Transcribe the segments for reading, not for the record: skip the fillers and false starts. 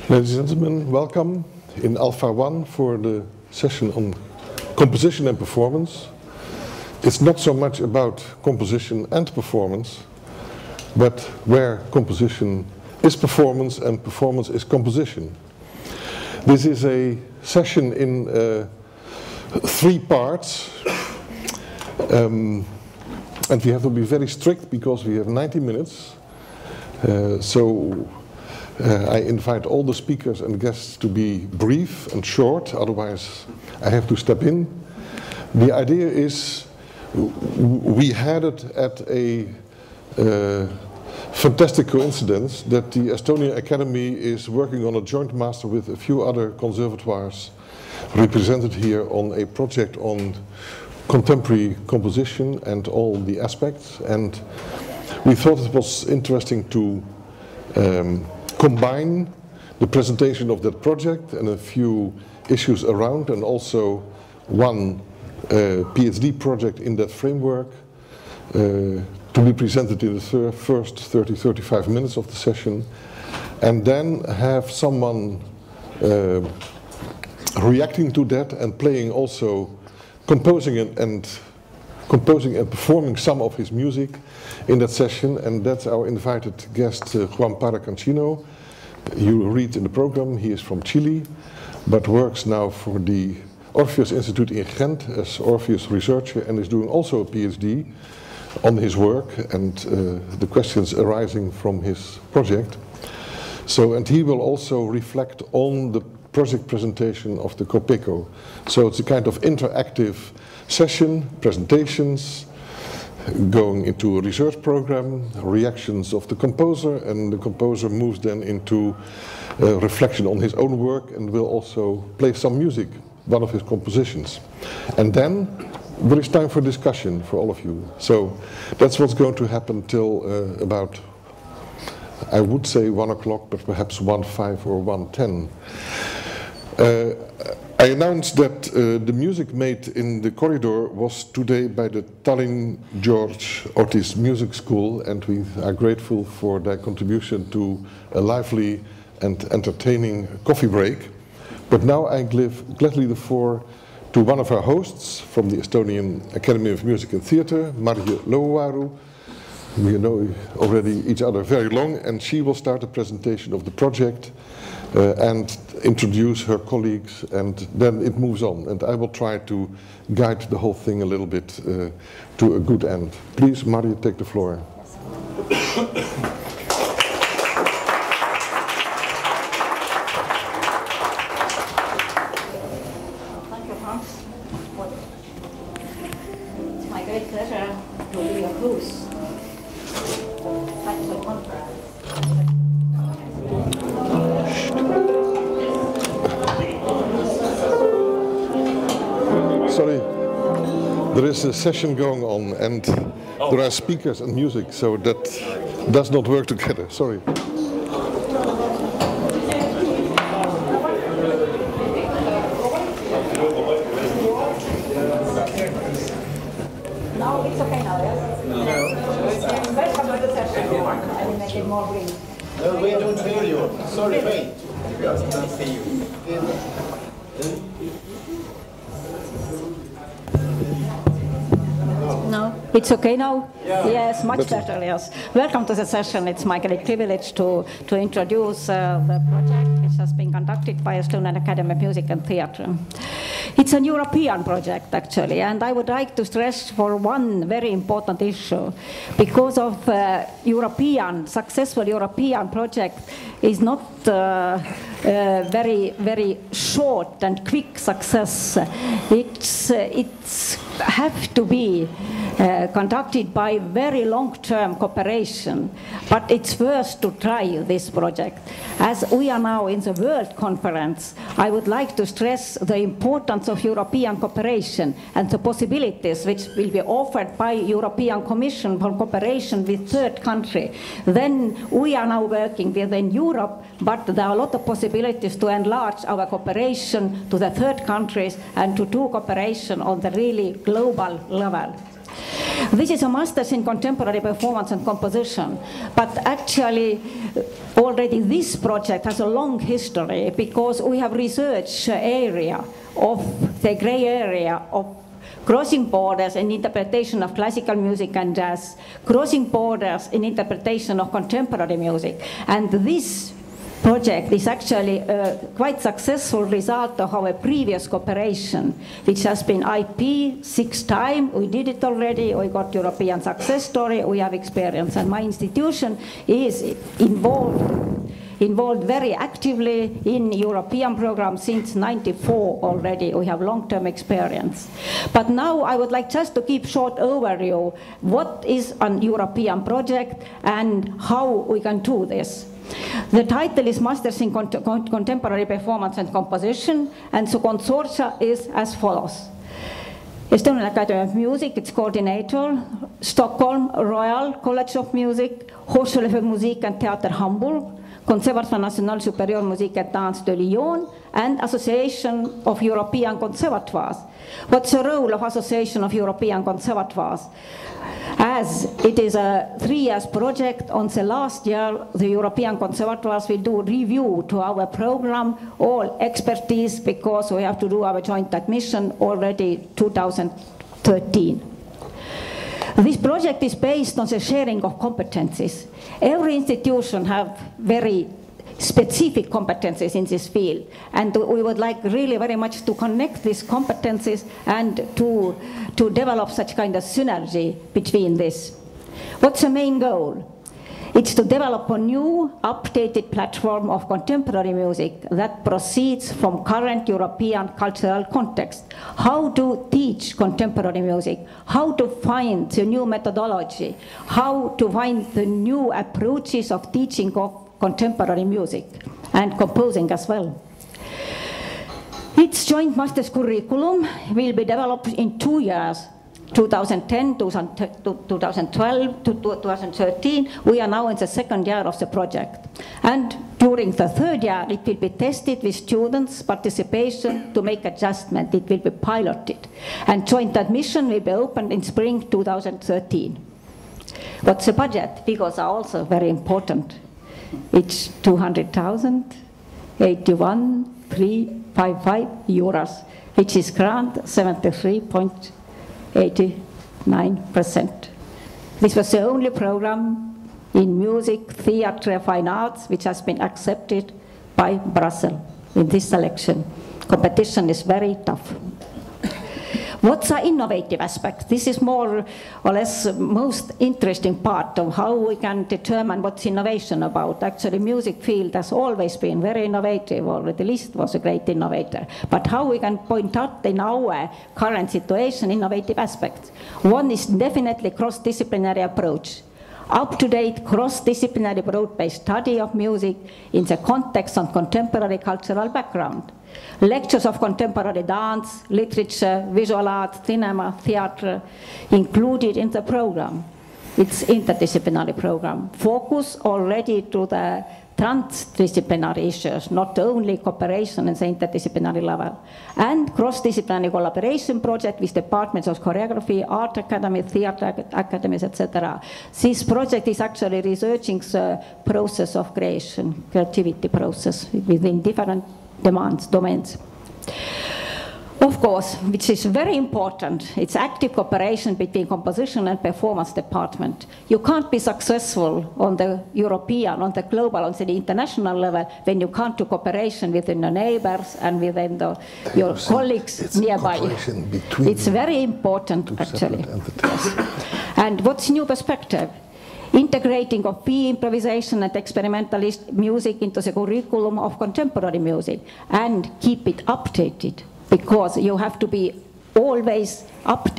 Ladies and gentlemen, welcome in Alpha 1 for the session on composition and performance. It's not so much about composition and performance, but where composition is performance and performance is composition. This is a session in 3 parts, and we have to be very strict because we have 90 minutes. I invite all the speakers and guests to be brief and short, otherwise I have to step in. The idea is, we had it at a fantastic coincidence that the Estonia Academy is working on a joint master with a few other conservatoires represented here on a project on contemporary composition and all the aspects. And we thought it was interesting to combine the presentation of that project and a few issues around, and also one PhD project in that framework to be presented in the first 30-35 minutes of the session, and then have someone reacting to that and playing also, composing and performing some of his music in that session. And that's our invited guest, Juan Parra Cancino. You read in the program, he is from Chile, but works now for the Orpheus Institute in Ghent as Orpheus researcher, and is doing also a PhD on his work and the questions arising from his project. And he will also reflect on the project presentation of the COPECO. So it's a kind of interactive session, presentations, going into a research program, reactions of the composer, and the composer moves then into reflection on his own work and will also play some music, one of his compositions. And then there is time for discussion for all of you. So that's what's going to happen till about, I would say 1 o'clock, but perhaps 1:05 or 1:10. I announced that the music made in the corridor was today by the Tallinn George Otis Music School, and we are grateful for their contribution to a lively and entertaining coffee break. But now I give gladly the floor to one of our hosts from the Estonian Academy of Music and Theatre, Marje Lohuaru. We know already each other very long, and she will start the presentation of the project and introduce her colleagues, and then it moves on. And I will try to guide the whole thing a little bit to a good end. Please, Marje, take the floor. Thank you, Frans. It's my great pleasure to be your host. Thanks for the conference. Sorry, there is a session going on and there are speakers and music, so that does not work together. Sorry. No, it's okay now, yes? No. Welcome to the session. I will make it more brief. No, we don't hear you. Sorry, wait. We can't see you. No, it's okay now? Yeah. Yes, much better, yes. Welcome to the session. It's my great privilege to introduce the project which has been conducted by Estonian Academy of Music and Theatre. It's a European project, actually, and I would like to stress for one very important issue. Because of successful European project is not very short and quick success. It's have to be conducted by very long-term cooperation, but it's first to try this project. As we are now in the World Conference, I would like to stress the importance of European cooperation and the possibilities which will be offered by European Commission for cooperation with third country. Then we are now working within Europe, but there are a lot of possibilities to enlarge our cooperation to the third countries and to do cooperation on the really global level. This is a master's in contemporary performance and composition, but actually already this project has a long history because we have researched area of the gray area of crossing borders in interpretation of classical music and jazz, crossing borders in interpretation of contemporary music. And this project is actually a quite successful result of our previous cooperation, which has been IP 6 times. We did it already. We got European success story. We have experience. And my institution is involved very actively in European programs since '94 already. We have long-term experience. But now I would like just to keep short overview. What is an European project and how we can do this? The title is Masters in Contemporary Performance and Composition, and the consortia is as follows. Estonian Academy of Music, its coordinator, Stockholm Royal College of Music, Hochschule für Musik und Theater Hamburg, Conservatoire National Supérieur Musique et Danse de Lyon, and Association of European Conservatoires. What's the role of Association of European Conservatoires? As it is a 3 years project, on the last year, the European Conservatoires will do review to our program, all expertise, because we have to do our joint admission already 2013. This project is based on the sharing of competencies. Every institution have very specific competencies in this field, and we would like really very much to connect these competencies and to develop such kind of synergy between this. What's the main goal? It's to develop a new, updated platform of contemporary music that proceeds from current European cultural context. How to teach contemporary music, how to find the new methodology, how to find the new approaches of teaching of contemporary music and composing as well. Its joint master's curriculum will be developed in 2 years, 2010, 2012 to 2013. We are now in the 2nd year of the project. And during the 3rd year, it will be tested with students' participation to make adjustment. It will be piloted. And joint admission will be opened in spring 2013. What's the budget? Figures are also very important. It's 200,000, 81,355 euros, which is grant 73.89%. This was the only program in music, theatre, fine arts, which has been accepted by Brussels in this selection. Competition is very tough. What's the innovative aspect? This is more or less most interesting part of how we can determine what's innovation about. Actually, music field has always been very innovative. Already Liszt was a great innovator. But how we can point out in our current situation innovative aspects? One is definitely cross-disciplinary approach. Up-to-date, cross-disciplinary, broad-based study of music in the context of contemporary cultural background. Lectures of contemporary dance, literature, visual art, cinema, theatre included in the program. It's interdisciplinary program. Focus already to the transdisciplinary issues, not only cooperation at the interdisciplinary level. And cross-disciplinary collaboration project with departments of choreography, art academy, theatre academies, etc. This project is actually researching the process of creation, creativity process within different domains. Of course, which is very important, it's active cooperation between composition and performance department. You can't be successful on the European, on the global, on the international level when you can't do cooperation within the neighbors and within your colleagues nearby. It's very important, actually. Yes. And what's new perspective? Integrating of free improvisation and experimentalist music into the curriculum of contemporary music and keep it updated. Because you have to be always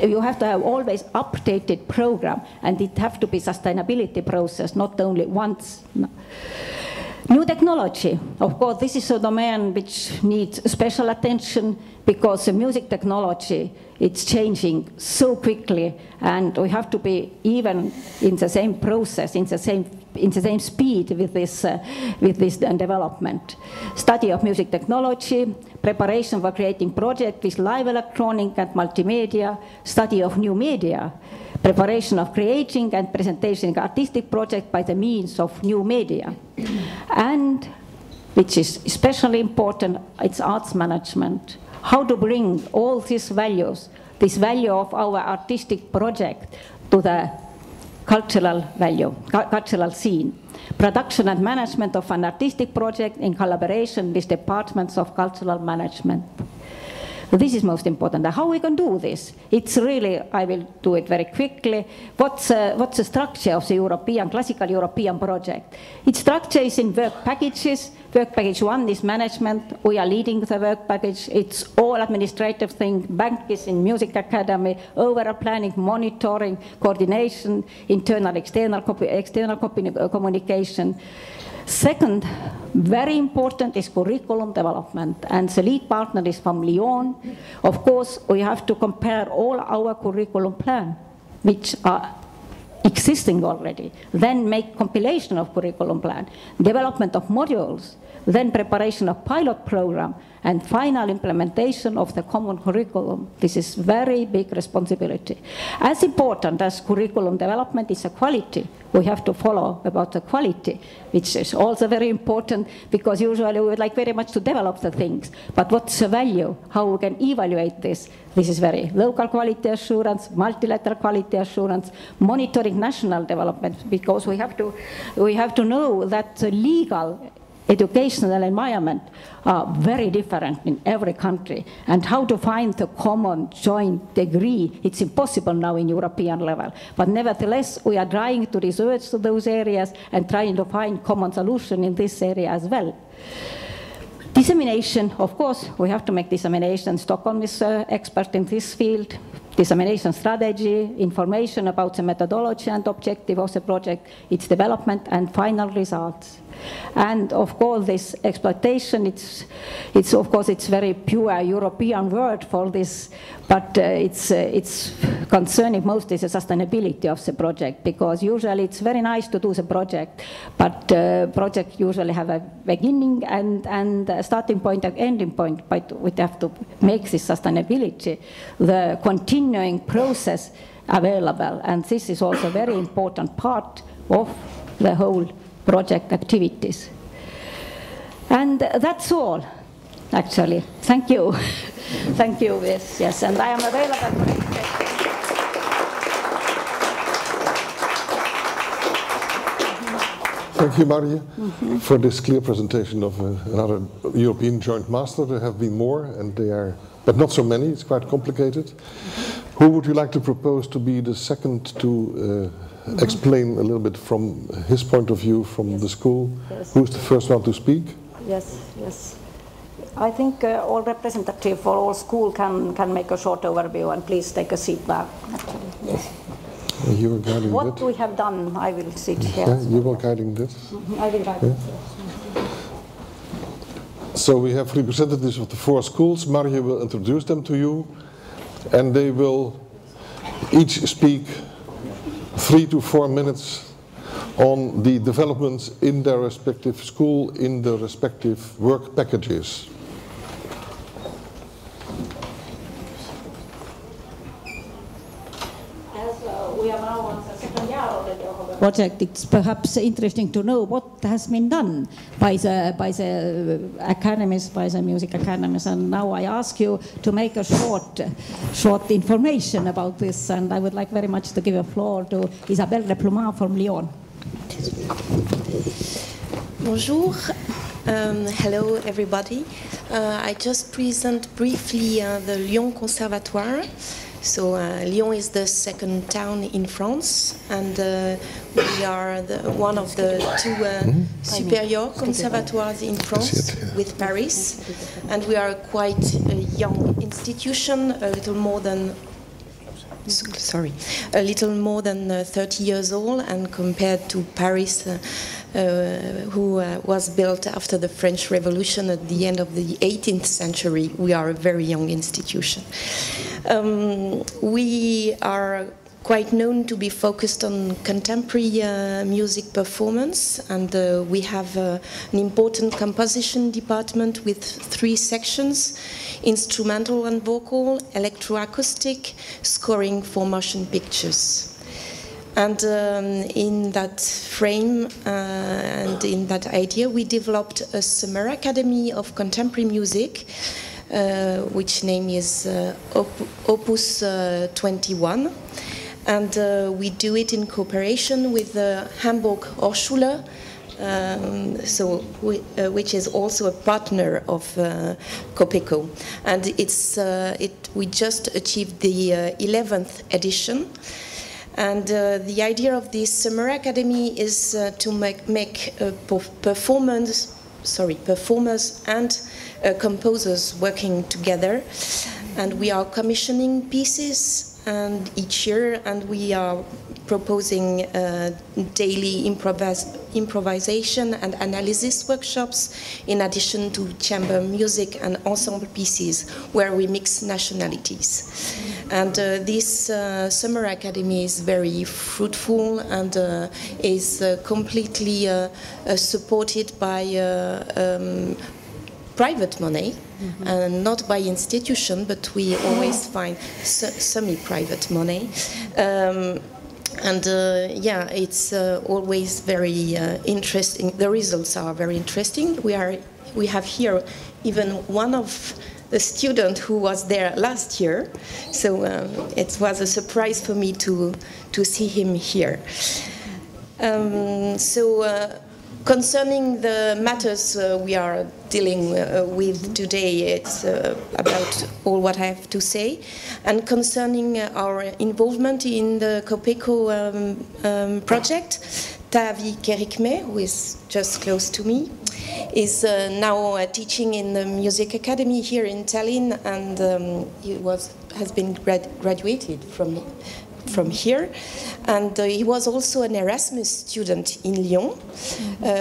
you have to have always updated program, and it have to be sustainability process, not only once. No. New technology, of course, this is a domain which needs special attention because the music technology, it's changing so quickly, and we have to be even in the same process, in the same speed with this development. Study of music technology, preparation for creating project with live electronic and multimedia, study of new media, preparation of creating and presentation artistic project by the means of new media. And, which is especially important, it's arts management. How to bring all these values, this value of our artistic project to the cultural value, cultural scene. Production and management of an artistic project in collaboration with departments of cultural management. This is most important. How we can do this? It's really, I will do it very quickly. What's the structure of the European, classical European project? Its structure is in work packages. Work package 1 is management. We are leading the work package. It's all administrative thing. Bank is in music academy, overall planning, monitoring, coordination, internal, external communication. Second, very important is curriculum development, and the lead partner is from Lyon. Of course, we have to compare all our curriculum plan, which are existing already, then make compilation of curriculum plan, development of modules, then preparation of pilot program, and final implementation of the common curriculum. This is very big responsibility. As important as curriculum development is a quality, we have to follow about the quality, which is also very important, because usually we would like very much to develop the things, but what's the value, how we can evaluate this? This is very local quality assurance, multilateral quality assurance, monitoring national development, because we have to know that the legal educational environment are very different in every country, and how to find the common joint degree, it's impossible now in European level. But nevertheless, we are trying to research those areas and trying to find common solution in this area as well. Dissemination, of course, we have to make dissemination. Stockholm is expert in this field. Dissemination strategy, information about the methodology and objective of the project, its development and final results. And of course, this exploitation, it's of course, it's very pure European word for this, but it's concerning mostly the sustainability of the project, because usually it's very nice to do the project, but project usually have a beginning and a starting point and ending point, but we have to make this sustainability, the continuing process available, and this is also a very important part of the whole project activities. And that's all, actually. Thank you. Thank you, yes, and I am available for questions. Thank you, Marje, for this clear presentation of another European joint master. There have been more, and they are, but not so many. It's quite complicated. Who would you like to propose to be the second to explain a little bit from his point of view from the school? Yes. Who's the first one to speak? Yes. I think all representative for all school can make a short overview, and please take a seat back. Actually, yes. You were guiding what we have done, I will sit here. Yeah, you were guiding this. I will guide this. So we have representatives of the 4 schools. Marje will introduce them to you, and they will each speak 3 to 4 minutes on the developments in their respective school, in the respective work packages. As we are now on the second year already of the project, it's perhaps interesting to know what has been done by the academies, by the music academies, and now I ask you to make a short information about this, and I would like very much to give a floor to Isabelle Replumaz from Lyon. Bonjour, hello everybody. I just present briefly the Lyon Conservatoire. So Lyon is the second town in France, and we are one of the 2 superior conservatoires in France with Paris, and we are quite a young institution, a little more than 30 years old, and compared to Paris, who was built after the French Revolution at the end of the 18th century, we are a very young institution. We are quite known to be focused on contemporary music performance, and we have an important composition department with 3 sections: instrumental and vocal, electroacoustic, scoring for motion pictures. And in that frame and in that idea, we developed a summer academy of contemporary music, which name is Opus 21. And we do it in cooperation with the Hamburg Hochschule, which is also a partner of COPECO. And we just achieved the 11th edition. And the idea of this summer academy is to make performers and composers working together. And we are commissioning pieces and each year, and we are proposing daily improvisation and analysis workshops, in addition to chamber music and ensemble pieces where we mix nationalities. And this summer academy is very fruitful and is completely supported by private money, and not by institution, but we always find semi-private money. Yeah, it's always very interesting. The results are very interesting. We have here even one of the students who was there last year, so it was a surprise for me to see him here. Concerning the matters we are dealing with today, it's about all what I have to say. And concerning our involvement in the COPECO project, Taavi Kerikmäe, who is just close to me, is now teaching in the music academy here in Tallinn, and he has been graduated from here, and he was also an Erasmus student in Lyon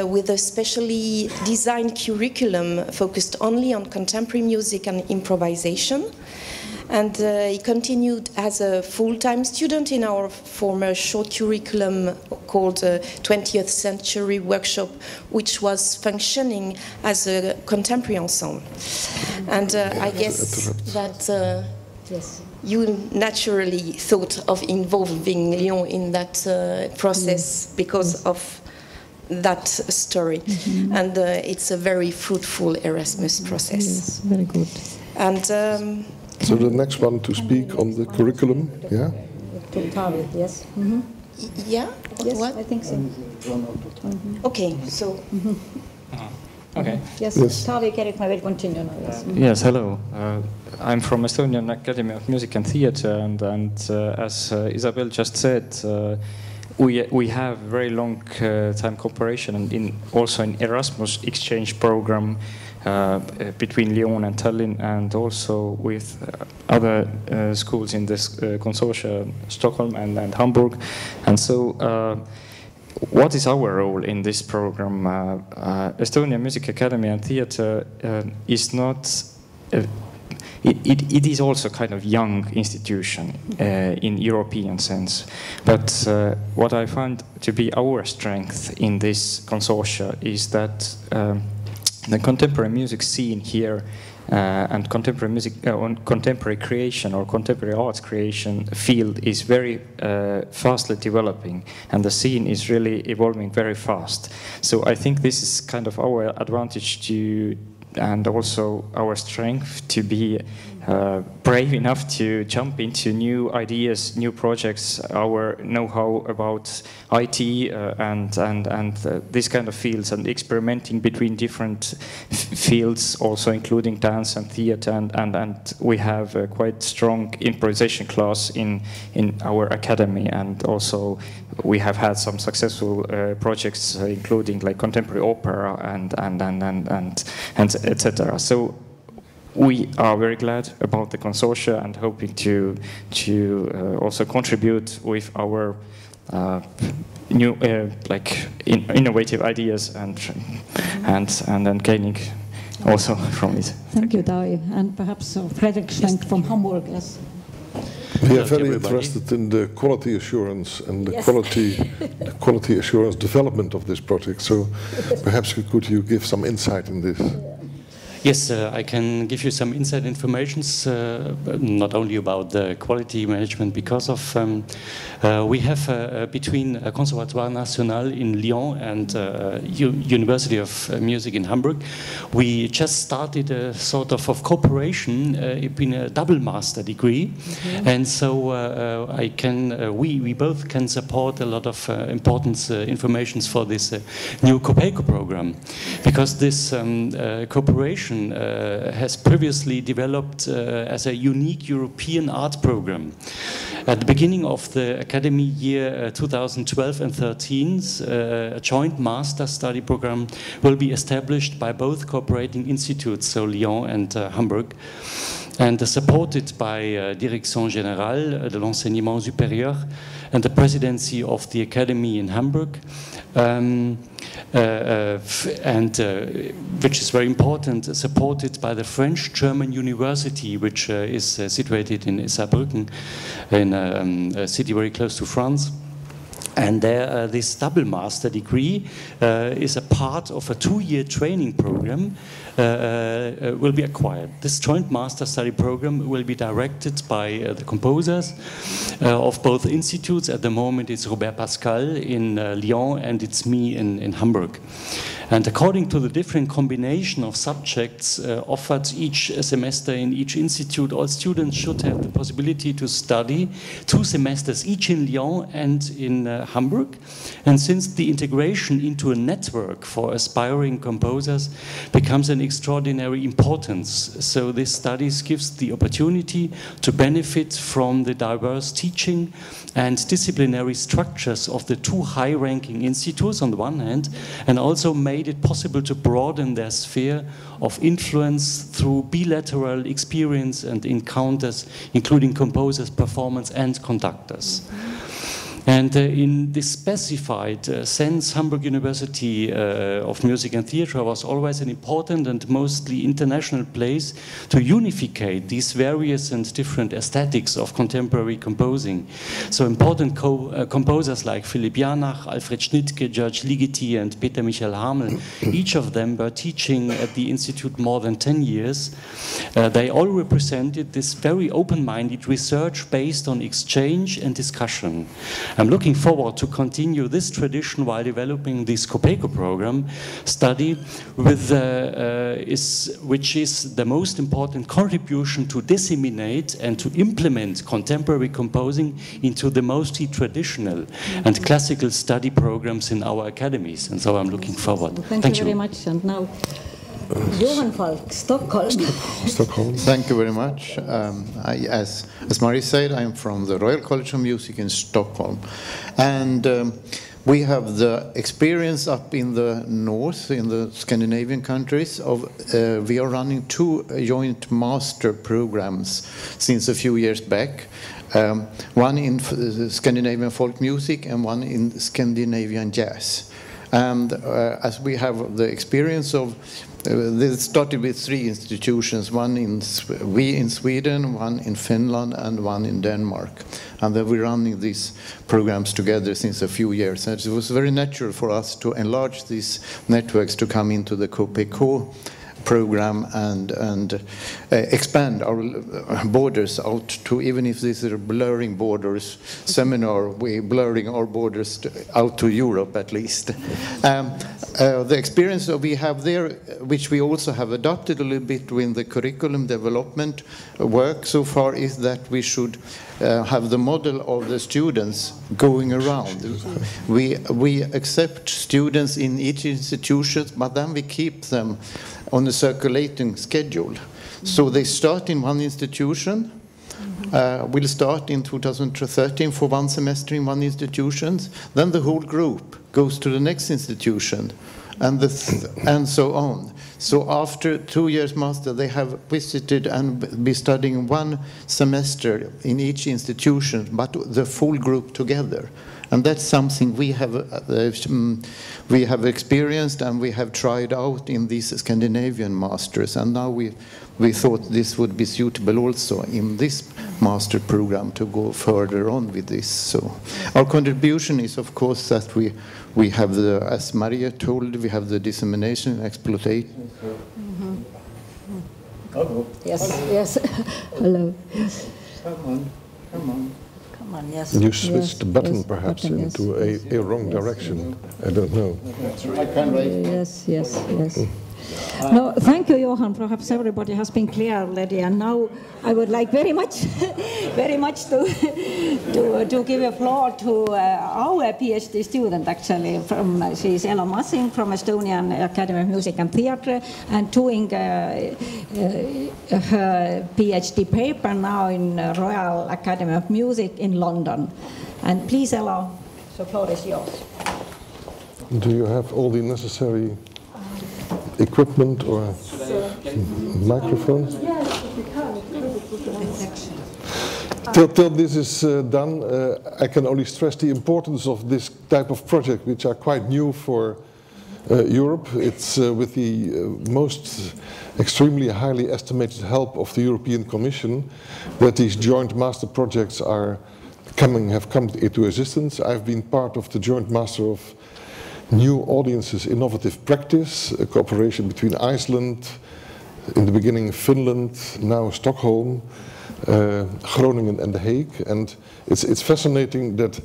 with a specially designed curriculum focused only on contemporary music and improvisation. And he continued as a full-time student in our former short curriculum called 20th Century Workshop, which was functioning as a contemporary ensemble. And I guess that yes, you naturally thought of involving Lyon in that process because of that story. And it's a very fruitful Erasmus process. Yes, very good. And so the next one to speak on the curriculum, yeah? Taavi, yes. Yeah? Yes, what? I think so. Okay, so... Okay. Yes, Taavi Kerikmäe will continue now. Yes. Yes, hello. I'm from Estonian Academy of Music and Theatre, and as Isabelle just said, we have very long time cooperation and also an Erasmus exchange program between Lyon and Tallinn, and also with other schools in this consortia, Stockholm and Hamburg. And so what is our role in this program? Estonian Music Academy and Theatre is not... It is also kind of young institution in European sense. But what I find to be our strength in this consortia is that the contemporary music scene here and contemporary music, contemporary creation or contemporary arts creation field is very fastly developing, and the scene is really evolving very fast. So I think this is kind of our advantage to, and also our strength to be brave enough to jump into new ideas, new projects, our know-how about IT and this kind of fields, and experimenting between different fields, also including dance and theatre, and we have a quite strong improvisation class in our academy, and also we have had some successful projects, including like contemporary opera and etc. So we are very glad about the consortia and hoping to also contribute with our new innovative ideas and then gaining also from it. Thank you, Taavi, and perhaps Fredrik Schwenk from Hamburg. Yes. We are very interested in the quality assurance and the quality assurance development of this project. So perhaps could you give some insight in this? Yes, I can give you some inside information, not only about the quality management, because of we have between Conservatoire National in Lyon and University of Music in Hamburg, we just started a sort of cooperation in a double master degree, and so I can we both can support a lot of important informations for this new COPECO program, because this cooperation has previously developed as a unique European art program. At the beginning of the academy year 2012 and 13, a joint master study program will be established by both cooperating institutes, so Lyon and Hamburg, and supported by Direction Générale de l'Enseignement Supérieur and the presidency of the academy in Hamburg. Which is very important, supported by the French-German University, which is situated in Saarbrücken, in a city very close to France. And there, this double master degree is a part of a 2-year training program will be acquired. This joint master study program will be directed by the composers of both institutes. At the moment, it's Robert Pascal in Lyon, and it's me in Hamburg. And according to the different combination of subjects offered each semester in each institute, all students should have the possibility to study 2 semesters each in Lyon and in Hamburg. And since the integration into a network for aspiring composers becomes an extraordinary importance, so this studies gives the opportunity to benefit from the diverse teaching and disciplinary structures of the 2 high-ranking institutes on the one hand, and also made it possible to broaden their sphere of influence through bilateral experience and encounters, including composers, performers, and conductors. And in this specified sense, Hamburg University of Music and Theatre was always an important and mostly international place to unify these various and different aesthetics of contemporary composing. So important composers like Philipp Janach, Alfred Schnittke, George Ligeti, and Peter Michael Hamel, each of them were teaching at the Institute more than 10 years. They all represented this very open-minded research based on exchange and discussion. I'm looking forward to continue this tradition while developing this COPECO program study, with, which is the most important contribution to disseminate and to implement contemporary composing into the mostly traditional and classical study programs in our academies. And so I'm looking forward. Thank you very much. And now, Johan Falck, Stockholm. Thank you very much. As Marje said, I'm from the Royal College of Music in Stockholm. And we have the experience up in the north, in the Scandinavian countries, of we are running 2 joint master programs since a few years back. One in Scandinavian folk music and one in Scandinavian jazz. And as we have the experience of, this started with 3 institutions, one in Sweden, one in Finland, and one in Denmark. And then we're running these programs together since a few years. And it was very natural for us to enlarge these networks to come into the COPECO program and expand our borders out to, even if this is a blurring borders seminar, we're blurring our borders out to Europe at least. The experience that we have there, which we also have adopted a little bit in the curriculum development work so far, is that we should have the model of the students going around. We accept students in each institution, but then we keep them on a circulating schedule. So they start in one institution. We'll start in 2013 for 1 semester in one institution. Then the whole group goes to the next institution, and so on. So after 2 years master, they have visited and be studying 1 semester in each institution, but the full group together. And that's something we have experienced and we have tried out in these Scandinavian masters. And now we thought this would be suitable also in this master program to go further on with this. So our contribution is, of course, that we have the, as Marje told, we have the dissemination and exploitation. Yes, yes. Hello. Come on. Yes. You switched the button yes, perhaps button, yes. into a wrong direction. I don't know. I can wait. Yes. No, thank you, Johan. Perhaps everybody has been clear already, and now I would like very much to give a floor to our PhD student, actually. She's Ella Massing from Estonian Academy of Music and Theatre, and doing her PhD paper now in Royal Academy of Music in London. And please, Ella, the floor is yours. Do you have all the necessary equipment or microphone? Yes, if you can. Till this is done, I can only stress the importance of this type of project, which are quite new for Europe. It's with the most extremely highly estimated help of the European Commission that these joint master projects have come into existence. I've been part of the joint master of New Audiences Innovative Practice, a cooperation between Iceland, in the beginning Finland, now Stockholm, Groningen and The Hague. And it's fascinating that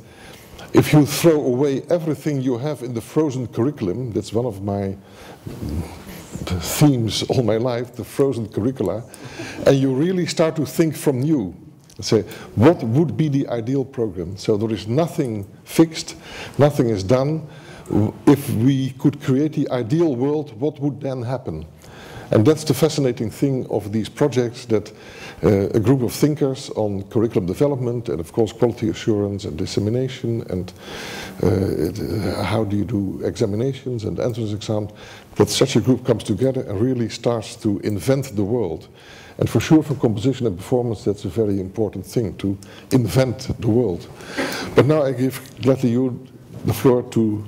if you throw away everything you have in the frozen curriculum, that's one of my themes all my life, the frozen curricula, and you really start to think from new. Say, what would be the ideal program? So there is nothing fixed, nothing is done. If we could create the ideal world, what would then happen? And that's the fascinating thing of these projects, that a group of thinkers on curriculum development and of course quality assurance and dissemination and how do you do examinations and entrance exams, that such a group comes together and really starts to invent the world. And for sure for composition and performance that's a very important thing, to invent the world. But now I give gladly you the floor to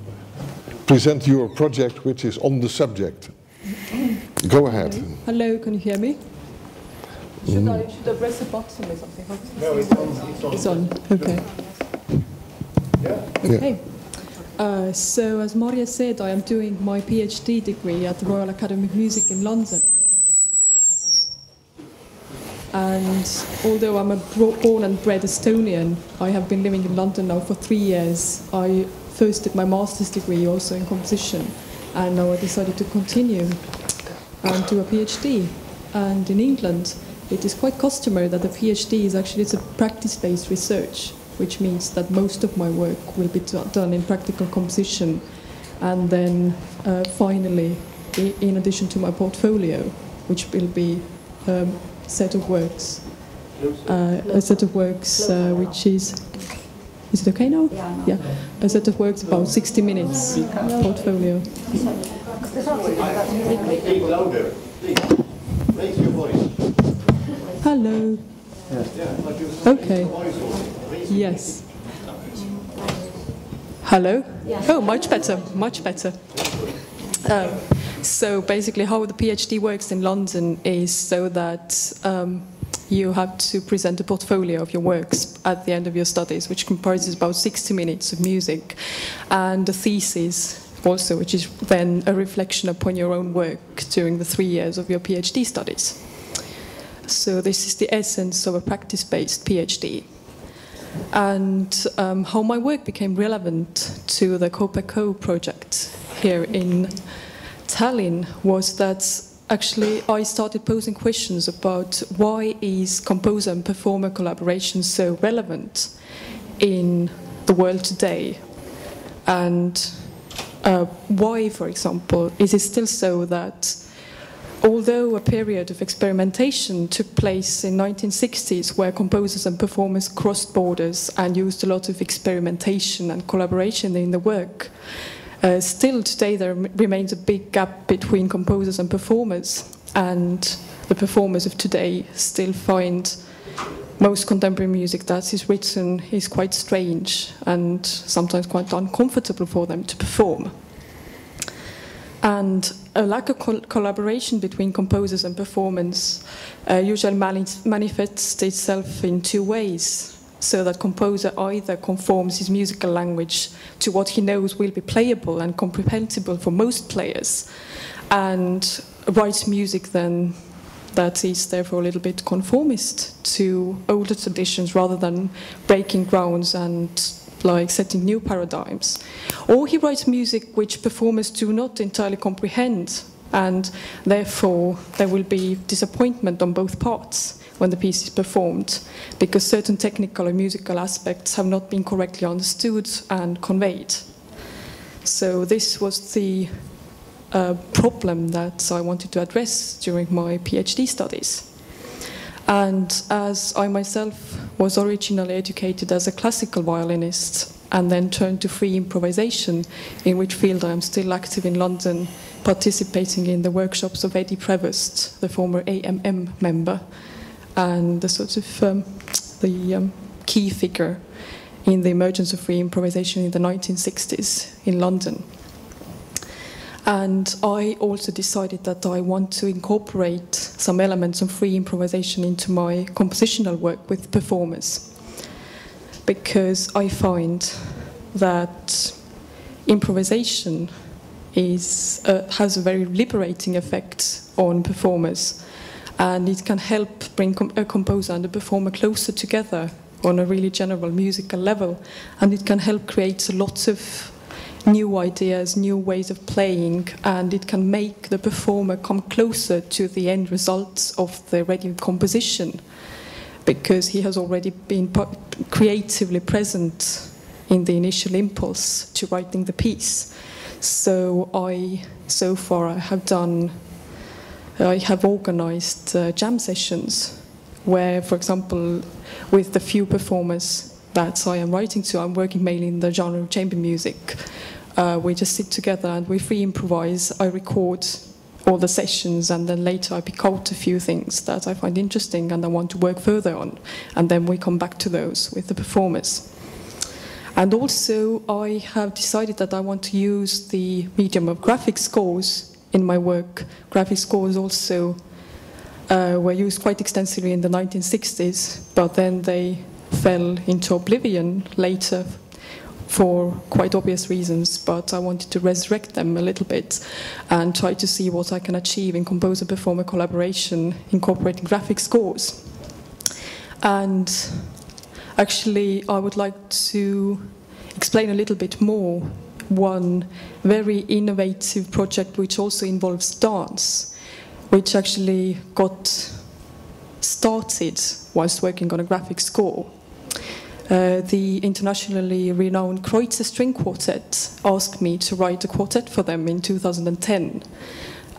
present your project, which is on the subject. Go ahead. Hello, can you hear me? Should I press a button or something? No, it's on. It's on. Okay. Okay. So, as Marje said, I am doing my PhD degree at the Royal Academy of Music in London. And although I'm a born and bred Estonian, I have been living in London now for 3 years. I first did my master's degree also in composition, and now I decided to continue and do a PhD. And in England, it is quite customary that a PhD is actually a practice-based research, which means that most of my work will be done in practical composition, and then finally, in addition to my portfolio, which will be a set of works, which is it okay now? Yeah. A set of works about 60 minutes portfolio. Speak louder, please. Raise your voice. Hello. Okay. Yes. Hello? Oh, much better, much better. So basically how the PhD works in London is so that you have to present a portfolio of your works at the end of your studies, which comprises about 60 minutes of music, and a thesis also, which is then a reflection upon your own work during the 3 years of your PhD studies. So this is the essence of a practice-based PhD. And how my work became relevant to the COPECO project here in Tallinn was that actually I started posing questions about why is composer and performer collaboration so relevant in the world today, and why, for example, is it still so that although a period of experimentation took place in 1960s where composers and performers crossed borders and used a lot of experimentation and collaboration in the work, still today there remains a big gap between composers and performers, and the performers of today still find most contemporary music that is written is quite strange and sometimes quite uncomfortable for them to perform. And a lack of collaboration between composers and performers usually manifests itself in two ways. So that composer either conforms his musical language to what he knows will be playable and comprehensible for most players, and writes music then that is therefore a little bit conformist to older traditions rather than breaking grounds and like setting new paradigms. Or he writes music which performers do not entirely comprehend, and therefore there will be disappointment on both parts when the piece is performed, because certain technical or musical aspects have not been correctly understood and conveyed. So this was the problem that I wanted to address during my PhD studies. And as I myself was originally educated as a classical violinist and then turned to free improvisation, in which field I am still active in London, participating in the workshops of Eddie Prevost, the former AMM member, and the sort of key figure in the emergence of free improvisation in the 1960s in London. And I also decided that I want to incorporate some elements of free improvisation into my compositional work with performers, because I find that improvisation has a very liberating effect on performers, and it can help bring a composer and a performer closer together on a really general musical level, and it can help create lots of new ideas, new ways of playing, and it can make the performer come closer to the end results of the ready composition, because he has already been creatively present in the initial impulse to writing the piece. So far I have organized jam sessions where, for example, with the few performers that I am writing to, I'm working mainly in the genre of chamber music. We just sit together and we free improvise. I record all the sessions, and then later I pick out a few things that I find interesting and I want to work further on, and then we come back to those with the performers. And also I have decided that I want to use the medium of graphic scores in my work. Graphic scores also were used quite extensively in the 1960s, but then they fell into oblivion later for quite obvious reasons, but I wanted to resurrect them a little bit and try to see what I can achieve in composer-performer collaboration incorporating graphic scores. And actually I would like to explain a little bit more one very innovative project which also involves dance, which actually got started whilst working on a graphic score. The internationally renowned Kreutzer String Quartet asked me to write a quartet for them in 2010.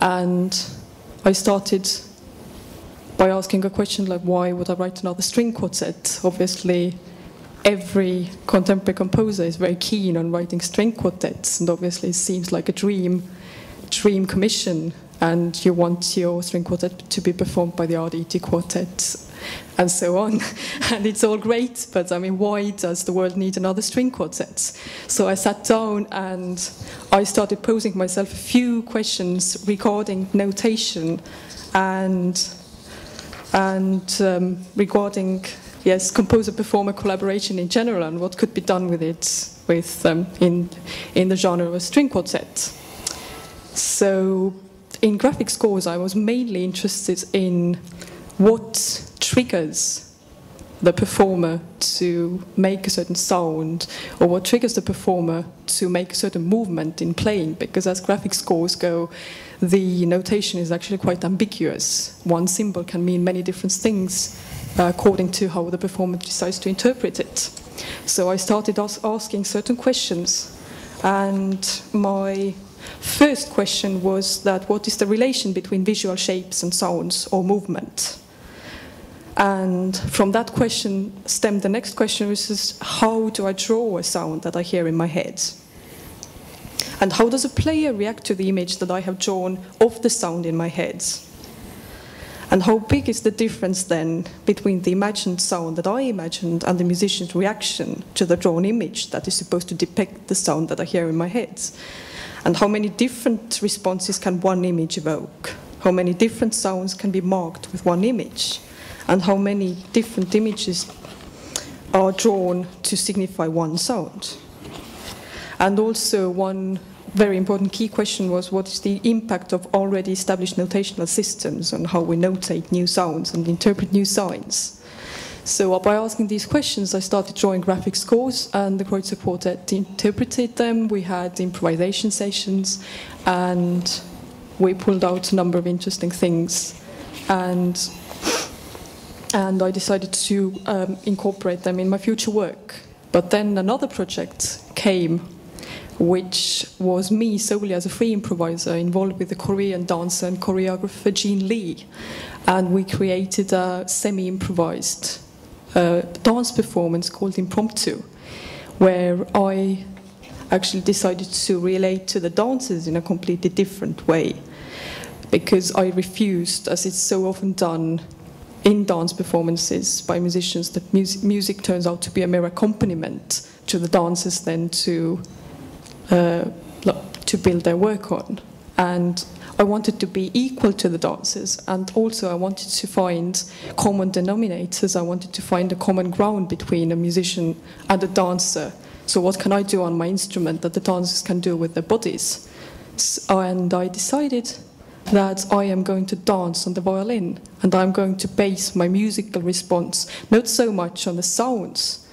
And I started by asking a question like, why would I write another string quartet? Obviously, every contemporary composer is very keen on writing string quartets, and obviously it seems like a dream commission, and you want your string quartet to be performed by the RDT quartet, and so on. And it's all great, but I mean, why does the world need another string quartet? So I sat down and I started posing myself a few questions regarding notation and regarding, yes, composer-performer collaboration in general, and what could be done with it in the genre of a string quartet. So in graphic scores, I was mainly interested in what triggers the performer to make a certain sound, or what triggers the performer to make a certain movement in playing, because as graphic scores go, the notation is actually quite ambiguous. One symbol can mean many different things according to how the performer decides to interpret it. So I started asking certain questions, and my first question was that what is the relation between visual shapes and sounds or movement? And from that question stemmed the next question, which is, how do I draw a sound that I hear in my head? And how does a player react to the image that I have drawn of the sound in my head? And how big is the difference then between the imagined sound that I imagined and the musician's reaction to the drawn image that is supposed to depict the sound that I hear in my head? And how many different responses can one image evoke? How many different sounds can be marked with one image? And how many different images are drawn to signify one sound? And also one very important key question was, what is the impact of already established notational systems on how we notate new sounds and interpret new signs? So by asking these questions, I started drawing graphic scores, and the Ruiter Quartet interpreted them. We had improvisation sessions, and we pulled out a number of interesting things. And I decided to incorporate them in my future work. But then another project came, which was me solely as a free improviser involved with the Korean dancer and choreographer Jean Lee. And we created a semi-improvised dance performance called Impromptu, where I actually decided to relate to the dancers in a completely different way, because I refused, as it's so often done in dance performances by musicians, that music turns out to be a mere accompaniment to the dancers then to build their work on. And I wanted to be equal to the dancers, and also I wanted to find common denominators. I wanted to find a common ground between a musician and a dancer. So what can I do on my instrument that the dancers can do with their bodies? And I decided that I am going to dance on the violin, and I'm going to base my musical response not so much on the sounds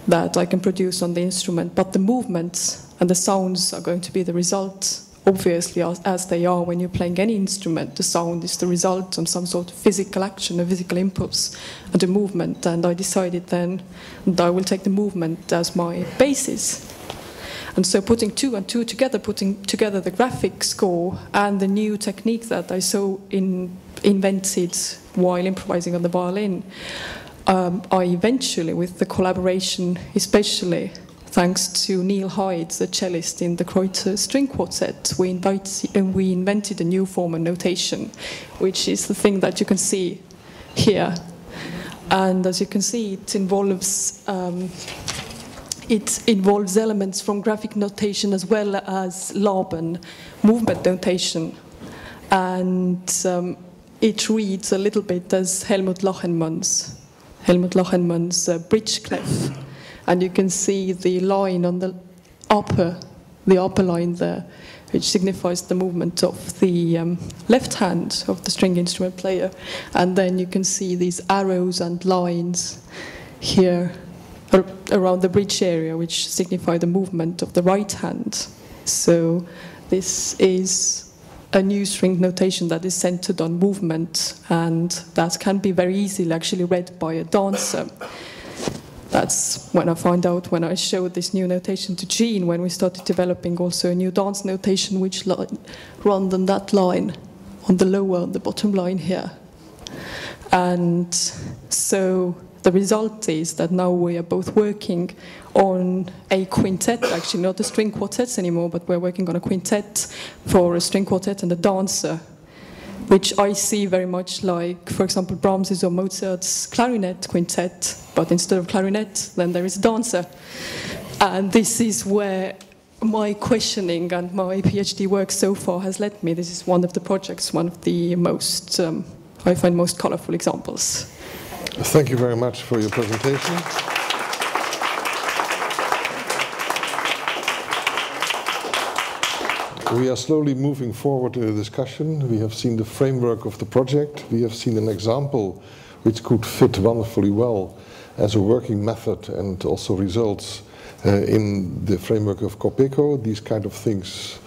that I can produce on the instrument, but the movements and the sounds are going to be the result. Obviously, as they are when you're playing any instrument, the sound is the result of some sort of physical action, a physical impulse, and a movement. And I decided then that I will take the movement as my basis. And so putting two and two together, putting together the graphic score and the new technique that I invented while improvising on the violin, I eventually, with the collaboration, especially thanks to Neil Hyde, the cellist in the Ruiter String Quartet, we invented a new form of notation, which is the thing that you can see here. And as you can see, it involves elements from graphic notation as well as Laban movement notation. And it reads a little bit as Helmut Lachenmann's bridge clef. And you can see the line on the upper line there, which signifies the movement of the left hand of the string instrument player. And then you can see these arrows and lines here around the bridge area, which signify the movement of the right hand. So this is a new string notation that is centered on movement, and that can be very easily actually read by a dancer. That's when I found out when I showed this new notation to Jean, when we started developing also a new dance notation which runs on that line, on the bottom line here. And so the result is that now we are both working on a quintet, actually not the string quartets anymore, but we're working on a quintet for a string quartet and a dancer, which I see very much like, for example, Brahms's or Mozart's clarinet quintet, but instead of clarinet, then there is a dancer. And this is where my questioning and my PhD work so far has led me. This is one of the projects, one of the most, I find, most colorful examples. Thank you very much for your presentation. We are slowly moving forward in the discussion. We have seen the framework of the project. We have seen an example which could fit wonderfully well as a working method and also results in the framework of Copeco. These kind of things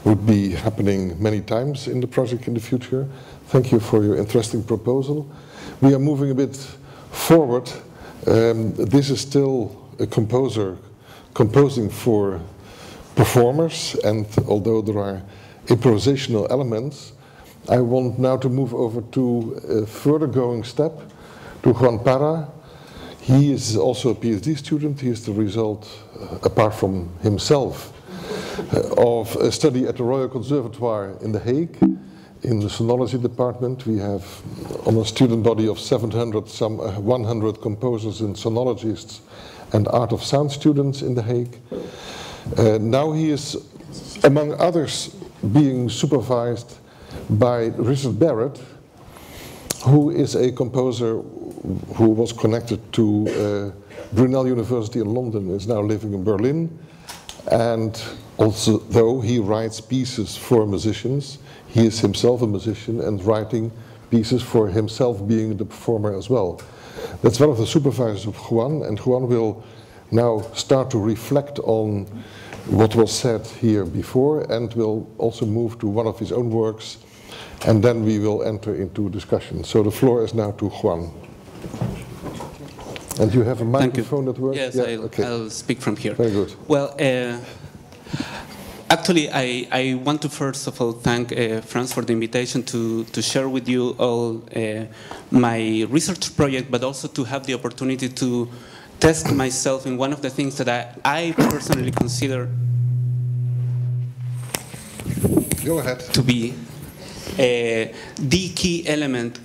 would be happening many times in the project in the future. Thank you for your interesting proposal. We are moving a bit forward. This is still a composer composing for performers, and although there are improvisational elements, I want now to move over to a further going step, to Juan Parra. He is also a PhD student. He is the result, apart from himself, of a study at the Royal Conservatoire in The Hague, in the sonology department. We have on a student body of 700, some 100 composers and sonologists and art of sound students in The Hague. Now he is among others being supervised by Richard Barrett, who is a composer who was connected to Brunel University in London, is now living in Berlin. And also, though he writes pieces for musicians, he is himself a musician and writing pieces for himself, being the performer as well. That's one of the supervisors of Juan, and Juan will now start to reflect on what was said here before, and will also move to one of his own works, and then we will enter into discussion. So the floor is now to Juan. And you have a microphone that works? Yes, yeah? I'll speak from here. Very good. Well, actually, I want to first of all thank Frans for the invitation to share with you all my research project, but also to have the opportunity to test myself in one of the things that I personally consider Go ahead. to be the key element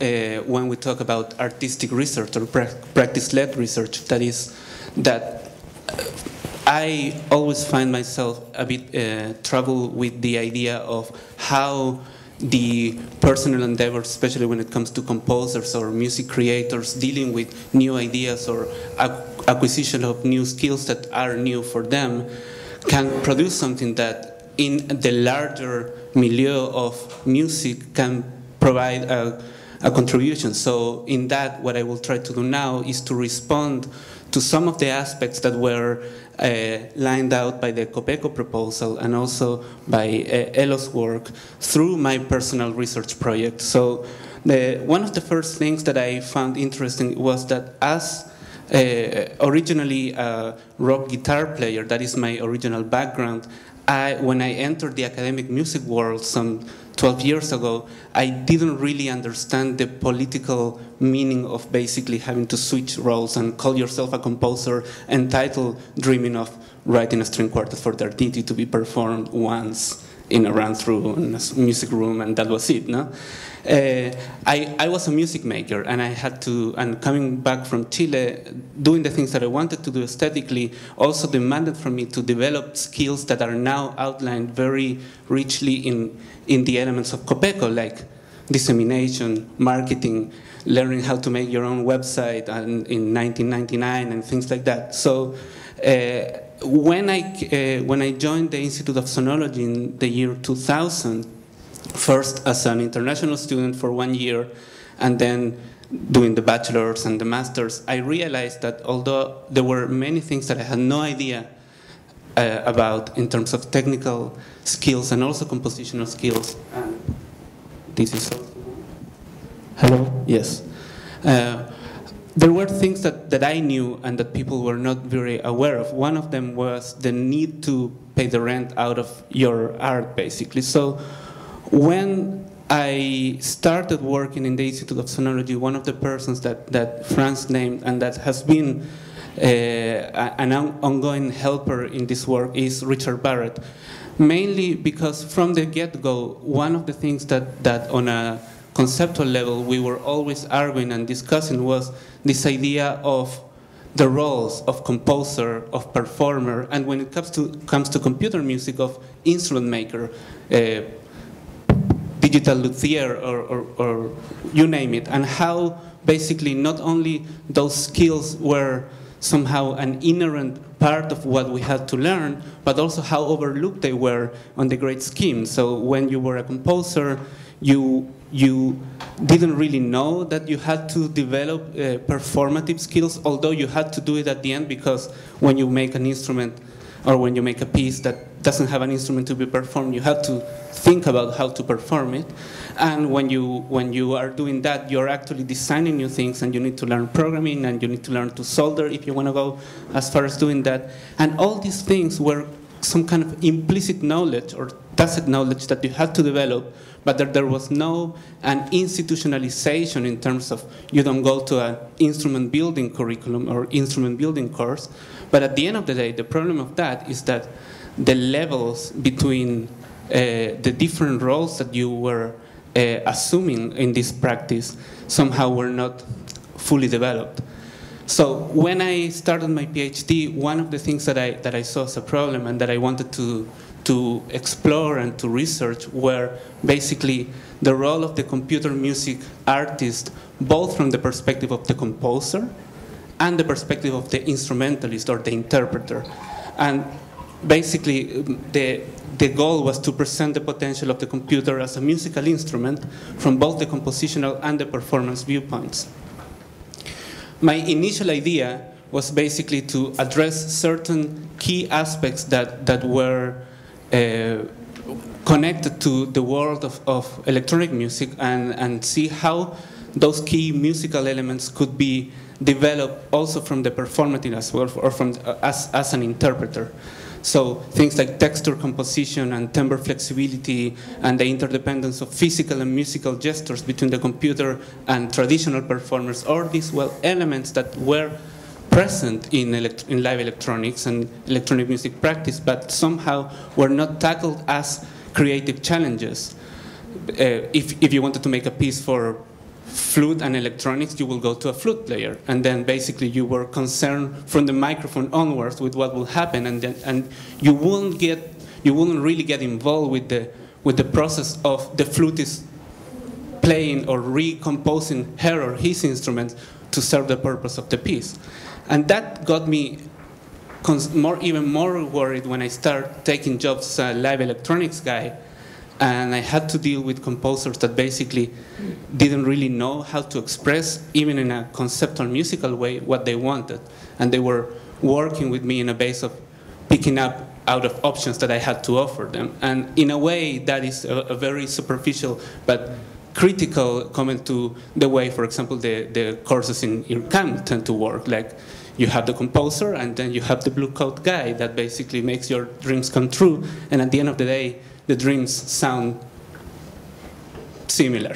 when we talk about artistic research or practice-led research. That is, that I always find myself a bit trouble with the idea of how the personal endeavors, especially when it comes to composers or music creators dealing with new ideas or acquisition of new skills that are new for them, can produce something that in the larger milieu of music can provide a contribution. So in that, what I will try to do now is to respond to some of the aspects that were lined out by the Copeco proposal and also by Elo's work through my personal research project. So one of the first things that I found interesting was that as originally a rock guitar player, that is my original background, when I entered the academic music world some 12 years ago, I didn't really understand the political meaning of basically having to switch roles and call yourself a composer entitled dreaming of writing a string quartet for Darditi to be performed once in a run-through in a music room, and that was it, no? I was a music maker, and I had to, and coming back from Chile, doing the things that I wanted to do aesthetically also demanded from me to develop skills that are now outlined very richly in the elements of Copeco, like dissemination, marketing, learning how to make your own website in 1999 and things like that. So when I joined the Institute of Sonology in the year 2000, first as an international student for 1 year, and then doing the bachelor's and the master's, I realized that although there were many things that I had no idea about in terms of technical skills and also compositional skills, and this is also, hello? Yes. There were things that I knew and that people were not very aware of. One of them was the need to pay the rent out of your art, basically. So when I started working in the Institute of Sonology, one of the persons that Frans named and that has been an ongoing helper in this work is Richard Barrett. Mainly because from the get-go, one of the things that on a conceptual level we were always arguing and discussing was this idea of the roles of composer, of performer, and when it comes to computer music, of instrument maker, digital luthier, or you name it, and how basically not only those skills were somehow an inherent part of what we had to learn, but also how overlooked they were on the great scheme. So when you were a composer, you didn't really know that you had to develop performative skills, although you had to do it at the end, because when you make an instrument or when you make a piece that doesn't have an instrument to be performed, you have to think about how to perform it. And when you are doing that, you're actually designing new things, and you need to learn programming, and you need to learn to solder if you want to go as far as doing that. And all these things were some kind of implicit knowledge or tacit knowledge that you had to develop, but there was no institutionalization in terms of you don't go to an instrument building curriculum or instrument building course. But at the end of the day, the problem of that is that the levels between the different roles that you were assuming in this practice somehow were not fully developed. So when I started my PhD, one of the things that I saw as a problem and that I wanted to to explore and to research were basically the role of the computer music artist, both from the perspective of the composer and the perspective of the instrumentalist or the interpreter. And basically, the goal was to present the potential of the computer as a musical instrument from both the compositional and the performance viewpoints. My initial idea was basically to address certain key aspects that were connected to the world of electronic music and see how those key musical elements could be developed also from the performative as well, or from as an interpreter. So things like texture composition and timbre flexibility and the interdependence of physical and musical gestures between the computer and traditional performers, or these elements that were present in live electronics and electronic music practice, but somehow were not tackled as creative challenges. If you wanted to make a piece for flute and electronics, you will go to a flute player, and then basically you were concerned from the microphone onwards with what will happen, and you wouldn't really get involved with the process of the flutist playing or recomposing her or his instruments to serve the purpose of the piece. And that got me even more worried when I started taking jobs as a live electronics guy, and I had to deal with composers that basically didn't really know how to express, even in a conceptual musical way, what they wanted. And they were working with me in a base of picking up out of options that I had to offer them. And in a way, that is a very superficial but critical comment to the way, for example, the courses in IRCAM tend to work. Like, you have the composer, and then you have the blue coat guy that basically makes your dreams come true. And at the end of the day, the dreams sound similar.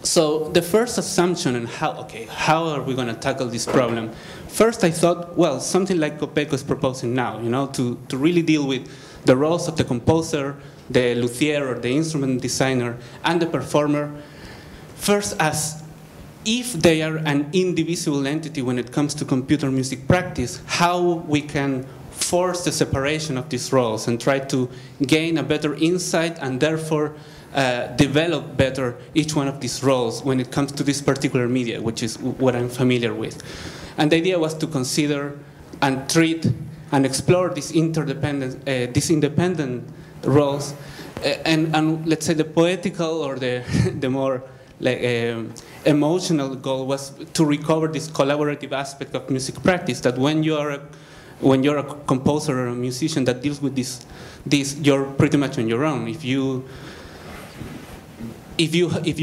So the first assumption on how are we going to tackle this problem? First, I thought, well, something like Copeco is proposing now, to really deal with the roles of the composer, the luthier or the instrument designer, and the performer. First, as if they are an indivisible entity when it comes to computer music practice, how we can force the separation of these roles and try to gain a better insight and therefore develop better each one of these roles when it comes to this particular media, which is what I'm familiar with. And the idea was to consider and treat and explore these independent roles, and let's say the poetical or the more emotional goal was to recover this collaborative aspect of music practice, that when you're a composer or a musician that deals with this, you're pretty much on your own. If you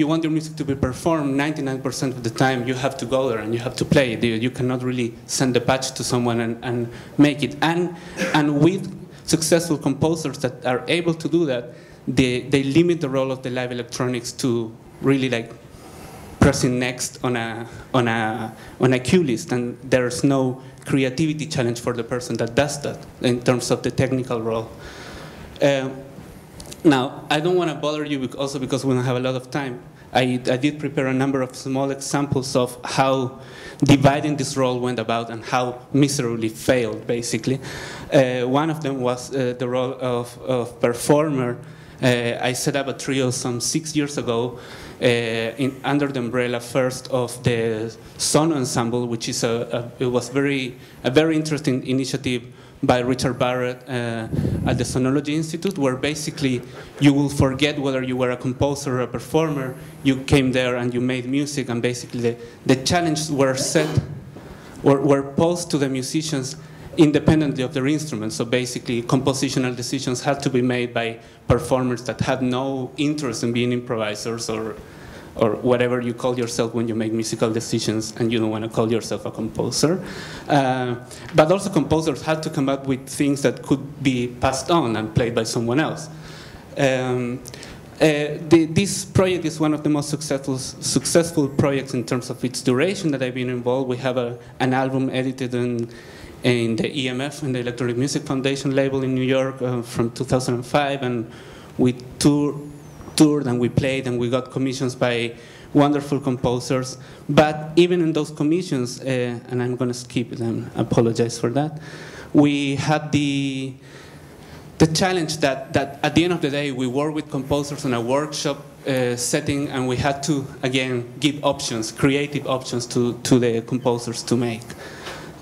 want your music to be performed 99% of the time, you have to go there and you have to play it. You cannot really send the patch to someone and make it. And with successful composers that are able to do that, they limit the role of the live electronics to really like pressing next on a cue list, and there's no creativity challenge for the person that does that in terms of the technical role. Now, I don't want to bother you also because we don't have a lot of time. I did prepare a number of small examples of how dividing this role went about and how miserably failed, basically. One of them was the role of performer. I set up a trio some 6 years ago under the umbrella first of the Son Ensemble, which is it was a very interesting initiative by Richard Barrett at the Sonology Institute, where basically you will forget whether you were a composer or a performer. You came there and you made music, and basically the challenges were were posed to the musicians independently of their instruments. So basically compositional decisions had to be made by performers that had no interest in being improvisers or whatever you call yourself when you make musical decisions and you don't want to call yourself a composer. But also composers had to come up with things that could be passed on and played by someone else. This project is one of the most successful projects in terms of its duration that I've been involved. We have an album edited in the EMF, in the Electronic Music Foundation label in New York from 2005, and we toured and we played and we got commissions by wonderful composers. But even in those commissions, and I'm going to skip it and apologize for that, we had the challenge that at the end of the day, we work with composers in a workshop setting, and we had to, again, give options, creative options to the composers to make.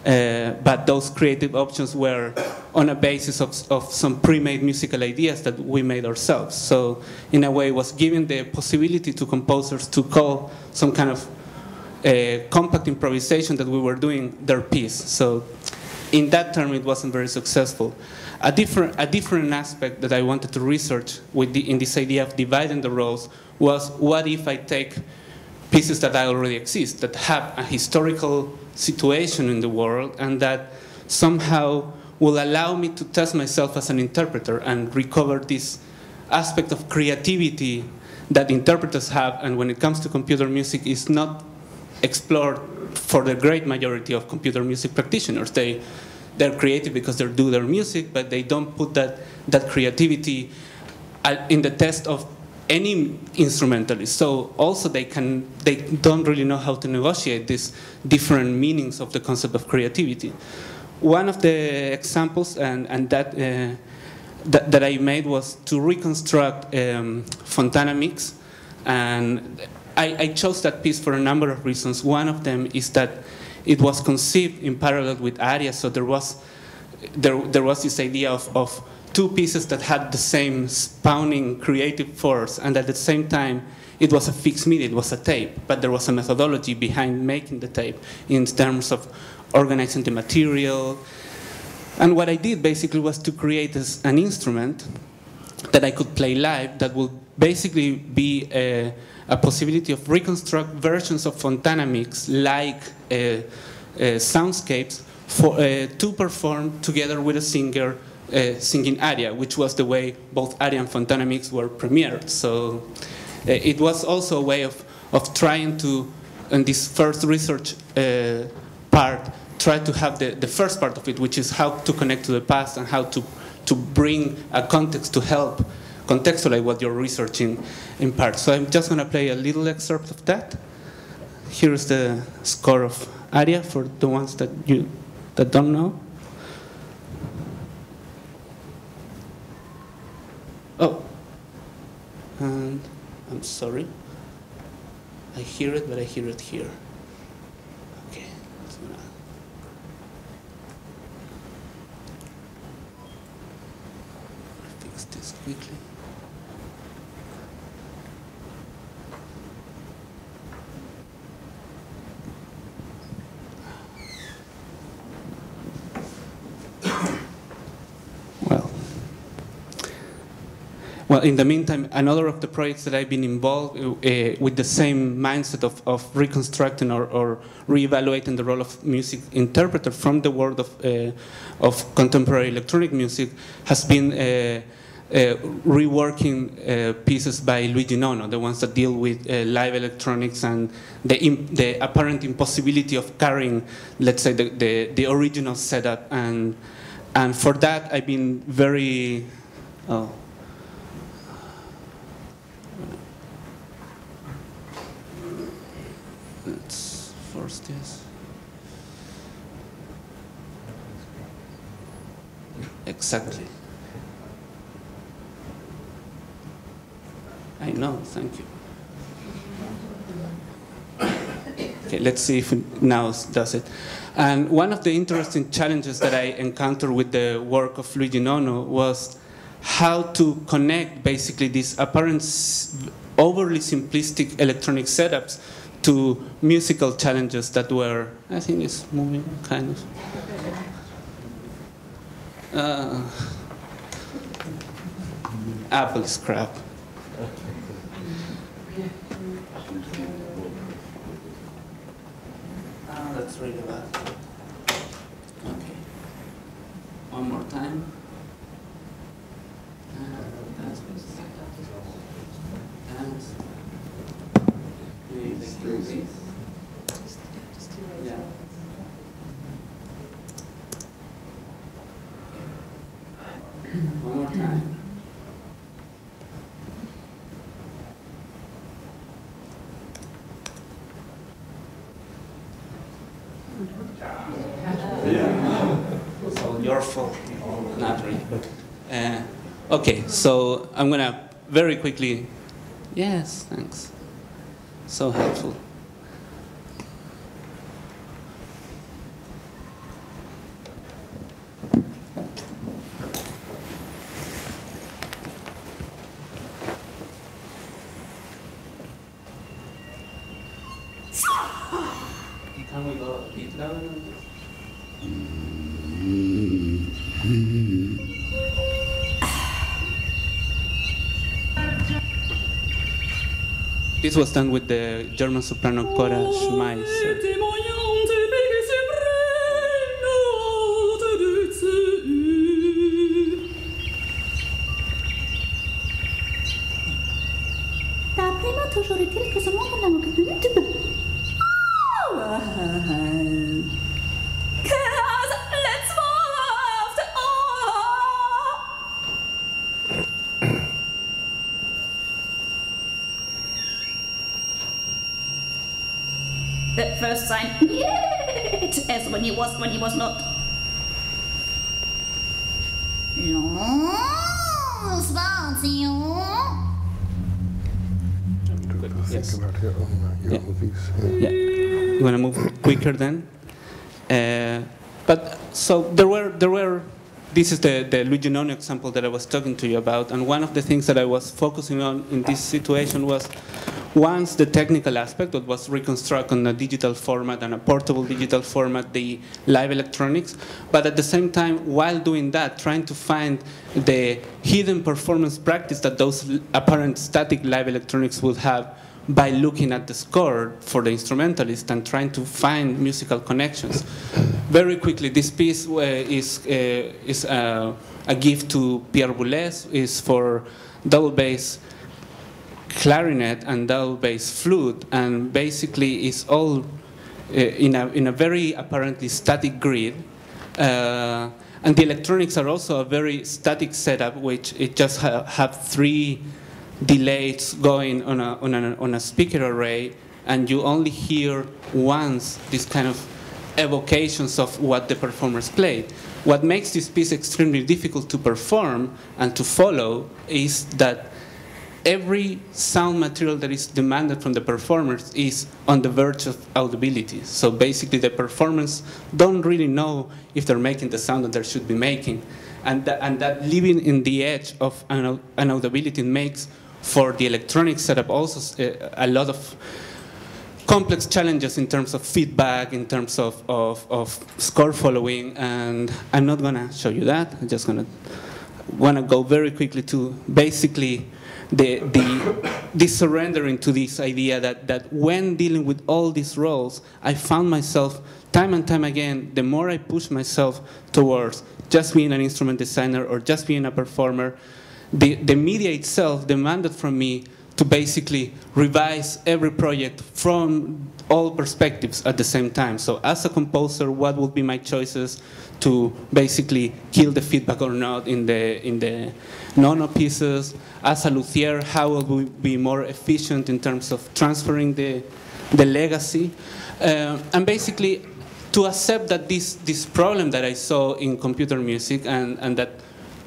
But those creative options were on a basis of some pre-made musical ideas that we made ourselves. So in a way, it was giving the possibility to composers to call some kind of compact improvisation that we were doing their piece. So in that term, it wasn't very successful. A different aspect that I wanted to research in this idea of dividing the roles was, what if I take pieces that already exist, that have a historical situation in the world, and that somehow will allow me to test myself as an interpreter and recover this aspect of creativity that interpreters have, and when it comes to computer music is not explored for the great majority of computer music practitioners. They're creative because they do their music, but they don't put that creativity in the test of any instrumentalist. So also they don't really know how to negotiate these different meanings of the concept of creativity. One of the examples and that I made was to reconstruct Fontana Mix, and I chose that piece for a number of reasons. One of them is that it was conceived in parallel with Aria, so there was this idea of two pieces that had the same spawning creative force, and at the same time it was a fixed media, it was a tape, but there was a methodology behind making the tape in terms of organizing the material. And what I did basically was to create an instrument that I could play live that would basically be a possibility of reconstruct versions of Fontana Mix like soundscapes to perform together with a singer singing aria, which was the way both aria and Fontana Mix were premiered. So it was also a way of trying to, in this first research part, try to have the first part of it, which is how to connect to the past and how to bring a context to help contextualize what you're researching in part. So I'm just going to play a little excerpt of that. Here's the score of aria for the ones that don't know. Oh, and I'm sorry. I hear it, but I hear it here. Okay, let's fix this quickly. Well, in the meantime, another of the projects that I've been involved with the same mindset of reconstructing or reevaluating the role of music interpreter from the world of contemporary electronic music has been reworking pieces by Luigi Nono, the ones that deal with live electronics and the apparent impossibility of carrying, let's say, the original setup. And for that, I've been very... Let's force this. Exactly. I know, thank you. Okay, let's see if it now does it. And one of the interesting challenges that I encountered with the work of Luigi Nono was how to connect basically these apparent overly simplistic electronic setups to musical challenges that were, I think it's moving, kind of. Apple is crap. That's really bad. Okay. One more time. Yeah. One more time. Your fault. Not really. Okay, so I'm gonna very quickly. Yes, thanks. So helpful. Can we go a bit louder on this? This was done with the German soprano Cora Schmeiser. Toujours est-il que ce monde n'a que let's move to the first sign, as when he was not. Yes. Think about your own movies. Yeah. You want to move quicker then? But so there were. This is the Luigi Nono example that I was talking to you about, and one of the things that I was focusing on in this situation was once the technical aspect that was reconstruct on a digital format and a portable digital format, the live electronics, but at the same time, while doing that, trying to find the hidden performance practice that those apparent static live electronics would have by looking at the score for the instrumentalist and trying to find musical connections. Very quickly, this piece is a gift to Pierre Boulez, is for double bass clarinet and double bass flute, and basically is all in a very apparently static grid. And the electronics are also a very static setup, which it just have 3 delays going on a speaker array, and you only hear once this kind of evocations of what the performers played. What makes this piece extremely difficult to perform and to follow is that every sound material that is demanded from the performers is on the verge of audibility. So basically the performers don't really know if they're making the sound that they should be making. And that living in the edge of an audibility makes for the electronic setup also a lot of complex challenges in terms of feedback, in terms of score following, and I'm not going to show you that. I'm just want to go very quickly to basically the surrendering to this idea that when dealing with all these roles, I found myself time and time again, the more I push myself towards just being an instrument designer or just being a performer, the media itself demanded from me to basically revise every project from all perspectives at the same time. So as a composer, what would be my choices to basically kill the feedback or not in the Nono pieces? As a luthier, how will we be more efficient in terms of transferring the legacy? And basically to accept that this problem that I saw in computer music and that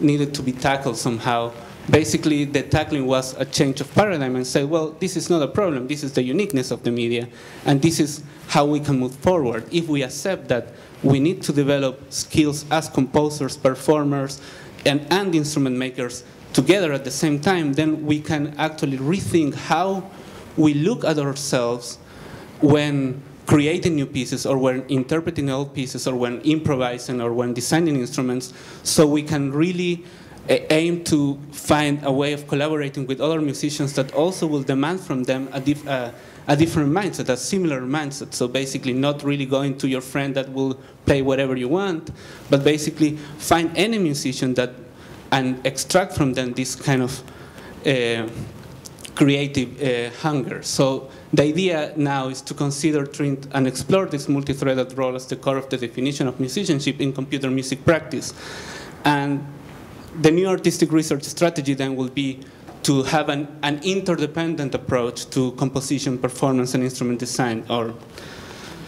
needed to be tackled somehow, basically the tackling was a change of paradigm and say, well, this is not a problem, this is the uniqueness of the media, and this is how we can move forward. If we accept that we need to develop skills as composers, performers, and instrument makers together at the same time, then we can actually rethink how we look at ourselves when creating new pieces or when interpreting old pieces or when improvising or when designing instruments, so we can really aim to find a way of collaborating with other musicians that also will demand from them a different mindset, a similar mindset. So basically not really going to your friend that will play whatever you want, but basically find any musician that and extract from them this kind of creative hunger. So the idea now is to consider and explore this multi-threaded role as the core of the definition of musicianship in computer music practice. And the new artistic research strategy then will be to have an interdependent approach to composition, performance, and instrument design, or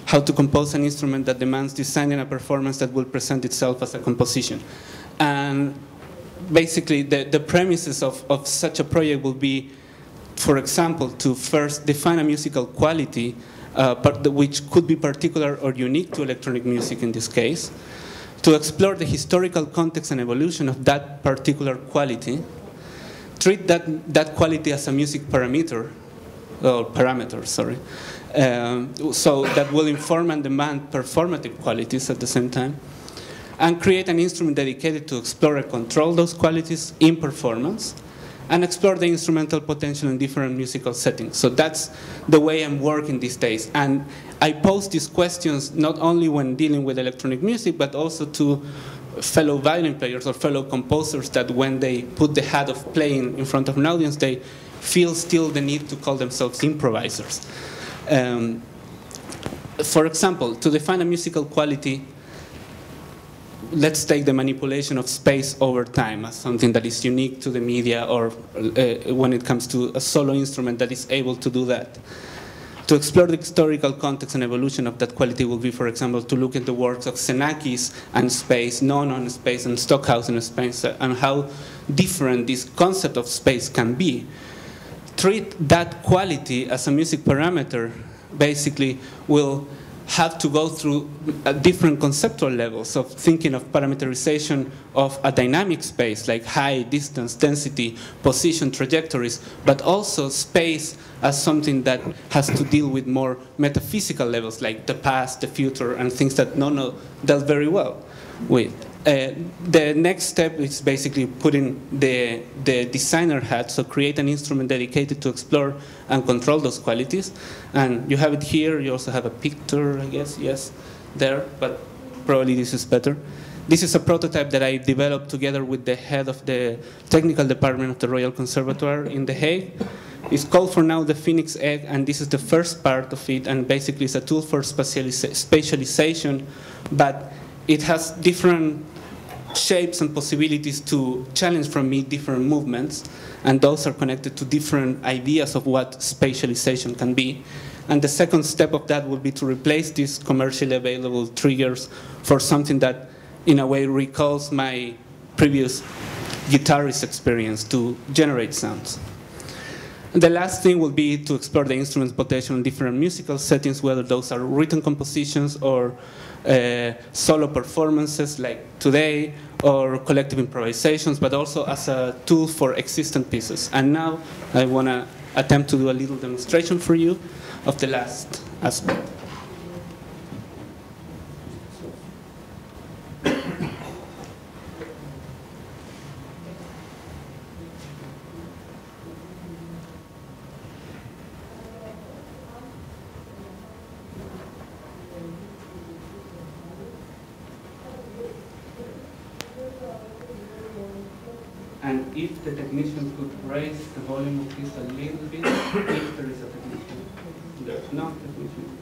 how to compose an instrument that demands designing a performance that will present itself as a composition. And basically, the premises of such a project will be, for example, to first define a musical quality which could be particular or unique to electronic music in this case, to explore the historical context and evolution of that particular quality, treat that quality as a music parameter, so that will inform and demand performative qualities at the same time, and create an instrument dedicated to explore and control those qualities in performance, and explore the instrumental potential in different musical settings. So that's the way I'm working these days. And I pose these questions not only when dealing with electronic music, but also to fellow violin players or fellow composers that when they put the hat of playing in front of an audience, they feel still the need to call themselves improvisers. For example, to define a musical quality, let's take the manipulation of space over time as something that is unique to the media, or when it comes to a solo instrument that is able to do that. To explore the historical context and evolution of that quality will be, for example, to look at the works of Xenakis and space, Non space, and Stockhausen space, and how different this concept of space can be. Treat that quality as a music parameter basically will have to go through different conceptual levels of thinking of parameterization of a dynamic space, like height, distance, density, position, trajectories, but also space as something that has to deal with more metaphysical levels, like the past, the future, and things that Nono dealt very well with. The next step is basically putting the designer hat, so create an instrument dedicated to explore and control those qualities. And you have it here, you also have a picture, I guess, yes, there, but probably this is better. This is a prototype that I developed together with the head of the technical department of the Royal Conservatoire in The Hague. It's called for now the Phoenix Egg, and this is the first part of it, and basically it's a tool for spatialization, but it has different shapes and possibilities to challenge from me different movements, and those are connected to different ideas of what spatialization can be. And the second step of that will be to replace these commercially available triggers for something that in a way recalls my previous guitarist experience to generate sounds. And the last thing will be to explore the instrument's potential in different musical settings, whether those are written compositions or solo performances like today, or collective improvisations, but also as a tool for existent pieces. And now I want to attempt to do a little demonstration for you of the last aspect. And if the technician could raise the volume of this a little bit, if there is a technician. There's no technician.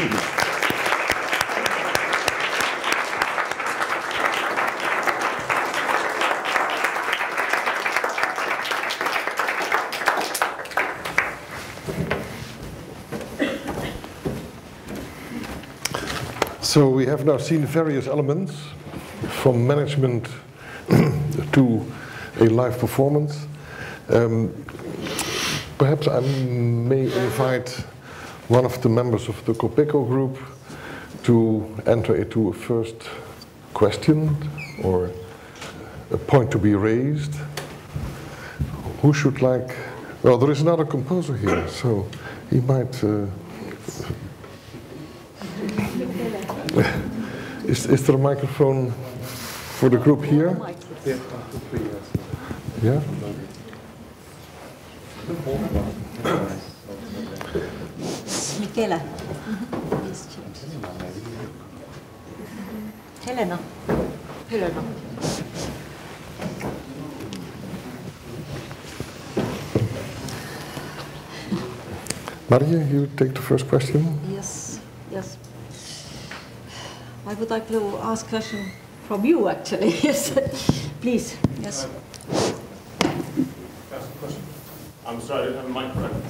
achievement. So we have now seen various elements, from management to a live performance. Perhaps I may invite one of the members of the Copeco group to enter into a first question or a point to be raised. Who should like? Well, there is another composer here, so he might. Is there a microphone for the group here? Yeah. Michele. Helena. Helena. Marje, you take the first question. Yes, yes. I would like to ask a question from you, actually. Yes, please. Yes. I'm sorry, I don't have a microphone.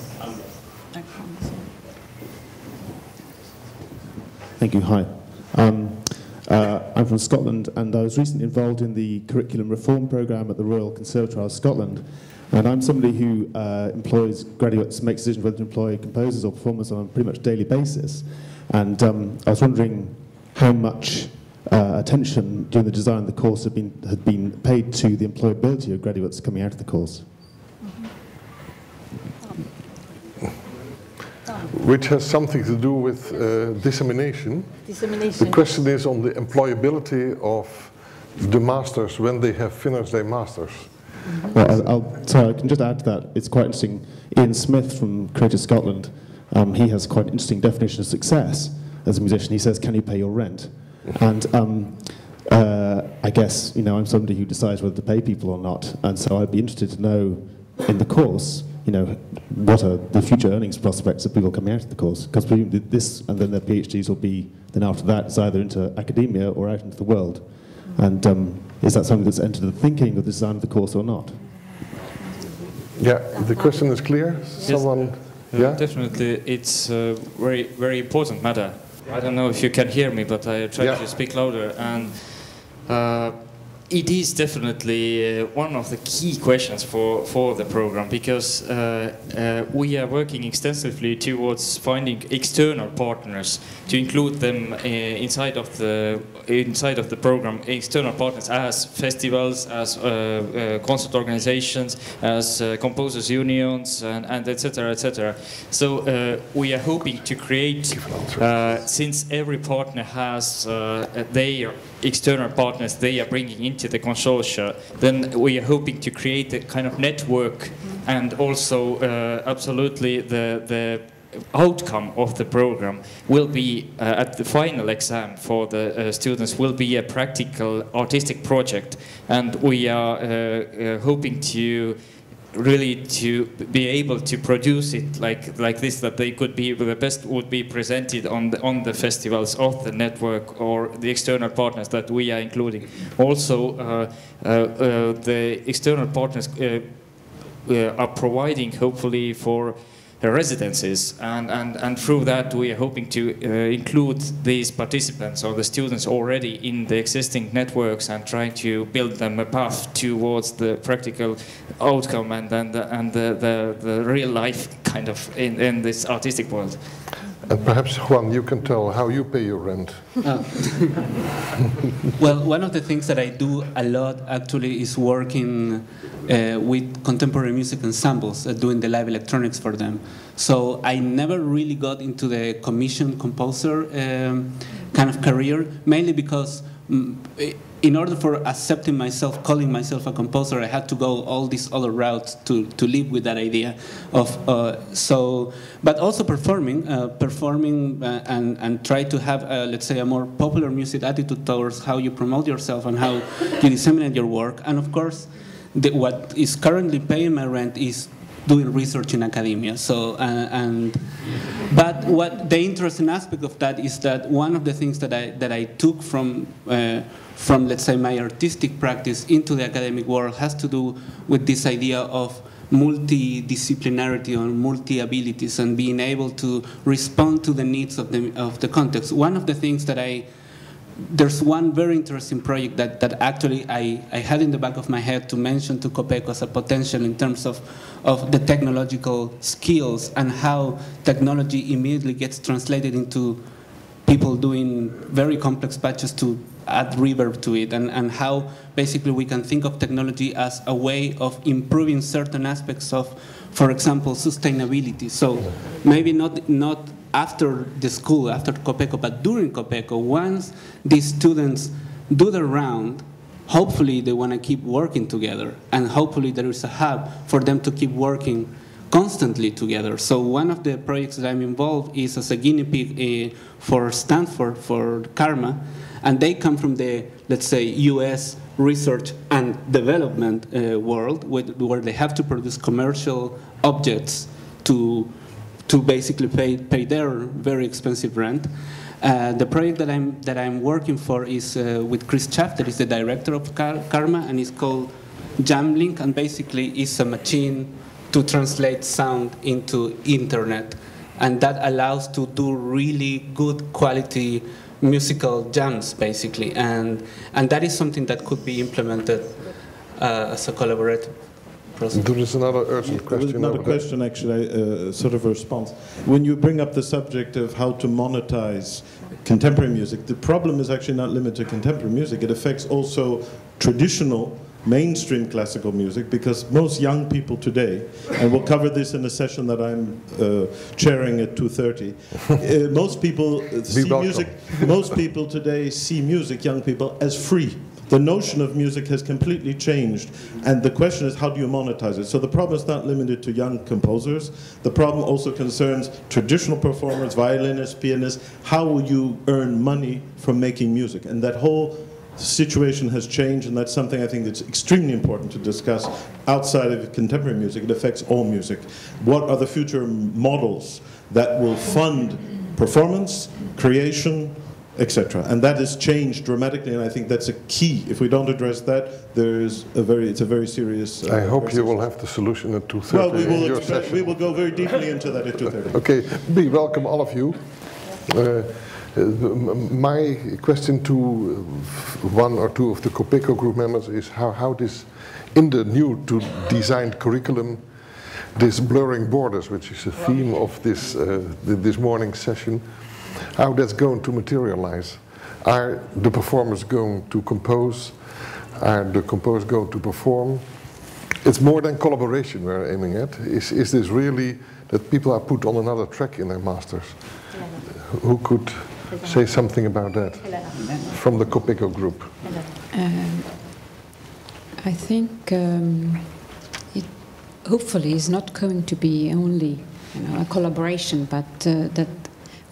Thank you. Hi. I'm from Scotland, and I was recently involved in the curriculum reform programme at the Royal Conservatoire of Scotland. And I'm somebody who employs graduates, makes decisions whether to employ composers or performers on a pretty much daily basis. And I was wondering how much attention during the design of the course had been paid to the employability of graduates coming out of the course. Which has something to do with dissemination. Dissemination. The question is on the employability of the masters when they have finished their masters. Well, I can just add to that. It's quite interesting. Ian Smith from Creative Scotland, he has quite an interesting definition of success as a musician. He says, "Can you pay your rent?" And I guess I'm somebody who decides whether to pay people or not. And so I'd be interested to know in the course, what are the future earnings prospects of people coming out of the course? Because presumably this and then their PhDs will be then after that it's either into academia or out into the world. And is that something that's entered the thinking of the design of the course or not? Yeah, the question is clear. Someone, yeah? Definitely, it's a very, very important matter. I don't know if you can hear me, but I try to speak louder. And it is definitely one of the key questions for the program, because we are working extensively towards finding external partners to include them inside of the program. External partners as festivals, as concert organizations, as composers unions, and etc. etc. So we are hoping to create, since every partner has their external partners they are bringing into the consortia, then we are hoping to create a kind of network, and also absolutely the outcome of the program will be at the final exam for the students will be a practical artistic project, and we are hoping to really to be able to produce it like this, that they could be the best would be presented on the festivals of the network or the external partners that we are including. Also, the external partners are providing hopefully for residencies, and through that we are hoping to include these participants or the students already in the existing networks and trying to build them a path towards the practical outcome and the real life kind of in this artistic world. And perhaps, Juan, you can tell how you pay your rent. Well, one of the things that I do a lot actually is working with contemporary music ensembles, doing the live electronics for them. So I never really got into the commission composer kind of career, mainly because in order for accepting myself, calling myself a composer, I had to go all these other routes to live with that idea of but also performing and try to have let's say a more popular music attitude towards how you promote yourself and how you disseminate your work. And of course, what is currently paying my rent is doing research in academia. So and But what the interesting aspect of that is that one of the things that I took from let's say my artistic practice into the academic world has to do with this idea of multidisciplinarity or multi-abilities and being able to respond to the needs of the context. One of the things that there's one very interesting project that actually I had in the back of my head to mention to Copeco as a potential in terms of the technological skills and how technology immediately gets translated into people doing very complex patches to add reverb to it, and how basically we can think of technology as a way of improving certain aspects of, for example, sustainability. So maybe not after the school, after Copeco, but during Copeco, once these students do the round, hopefully they want to keep working together, and hopefully there is a hub for them to keep working constantly together. So one of the projects that I'm involved is as a guinea pig for Stanford, for Karma, and they come from the, let's say, US research and development world, where they have to produce commercial objects to basically pay their very expensive rent. The project that I'm working for is with Chris Chaff, that is the director of Karma, and it's called Jamlink, and basically it's a machine to translate sound into internet, and that allows to do really good quality musical jams, basically, and that is something that could be implemented as a collaborative process. There is another urgent question. Another question, actually, sort of a response. When you bring up the subject of how to monetize contemporary music, the problem is actually not limited to contemporary music. It affects also traditional mainstream classical music, because most young people today, and we'll cover this in a session that I'm chairing at 2:30, most people see music, most people today see music, young people, as free. The notion of music has completely changed, and the question is, how do you monetize it? So the problem is not limited to young composers. The problem also concerns traditional performers, violinists, pianists. How will you earn money from making music? And that whole situation has changed, and that's something I think that's extremely important to discuss outside of contemporary music. It affects all music. What are the future models that will fund performance, creation, etc.? And that has changed dramatically, and I think that's a key. If we don't address that, it's a very serious I hope you will have the solution at 2:30. Well, we will go very deeply into that at 2:30. Okay, welcome all of you. My question to one or two of the Copeco group members is how this, in the new designed curriculum, this blurring borders, which is the theme of this morning's session, how that's going to materialize. Are the performers going to compose? Are the composers going to perform? It's more than collaboration we're aiming at. Is this really that people are put on another track in their masters? Who could say something about that from the Copeco group? I think it hopefully is not going to be only a collaboration, but that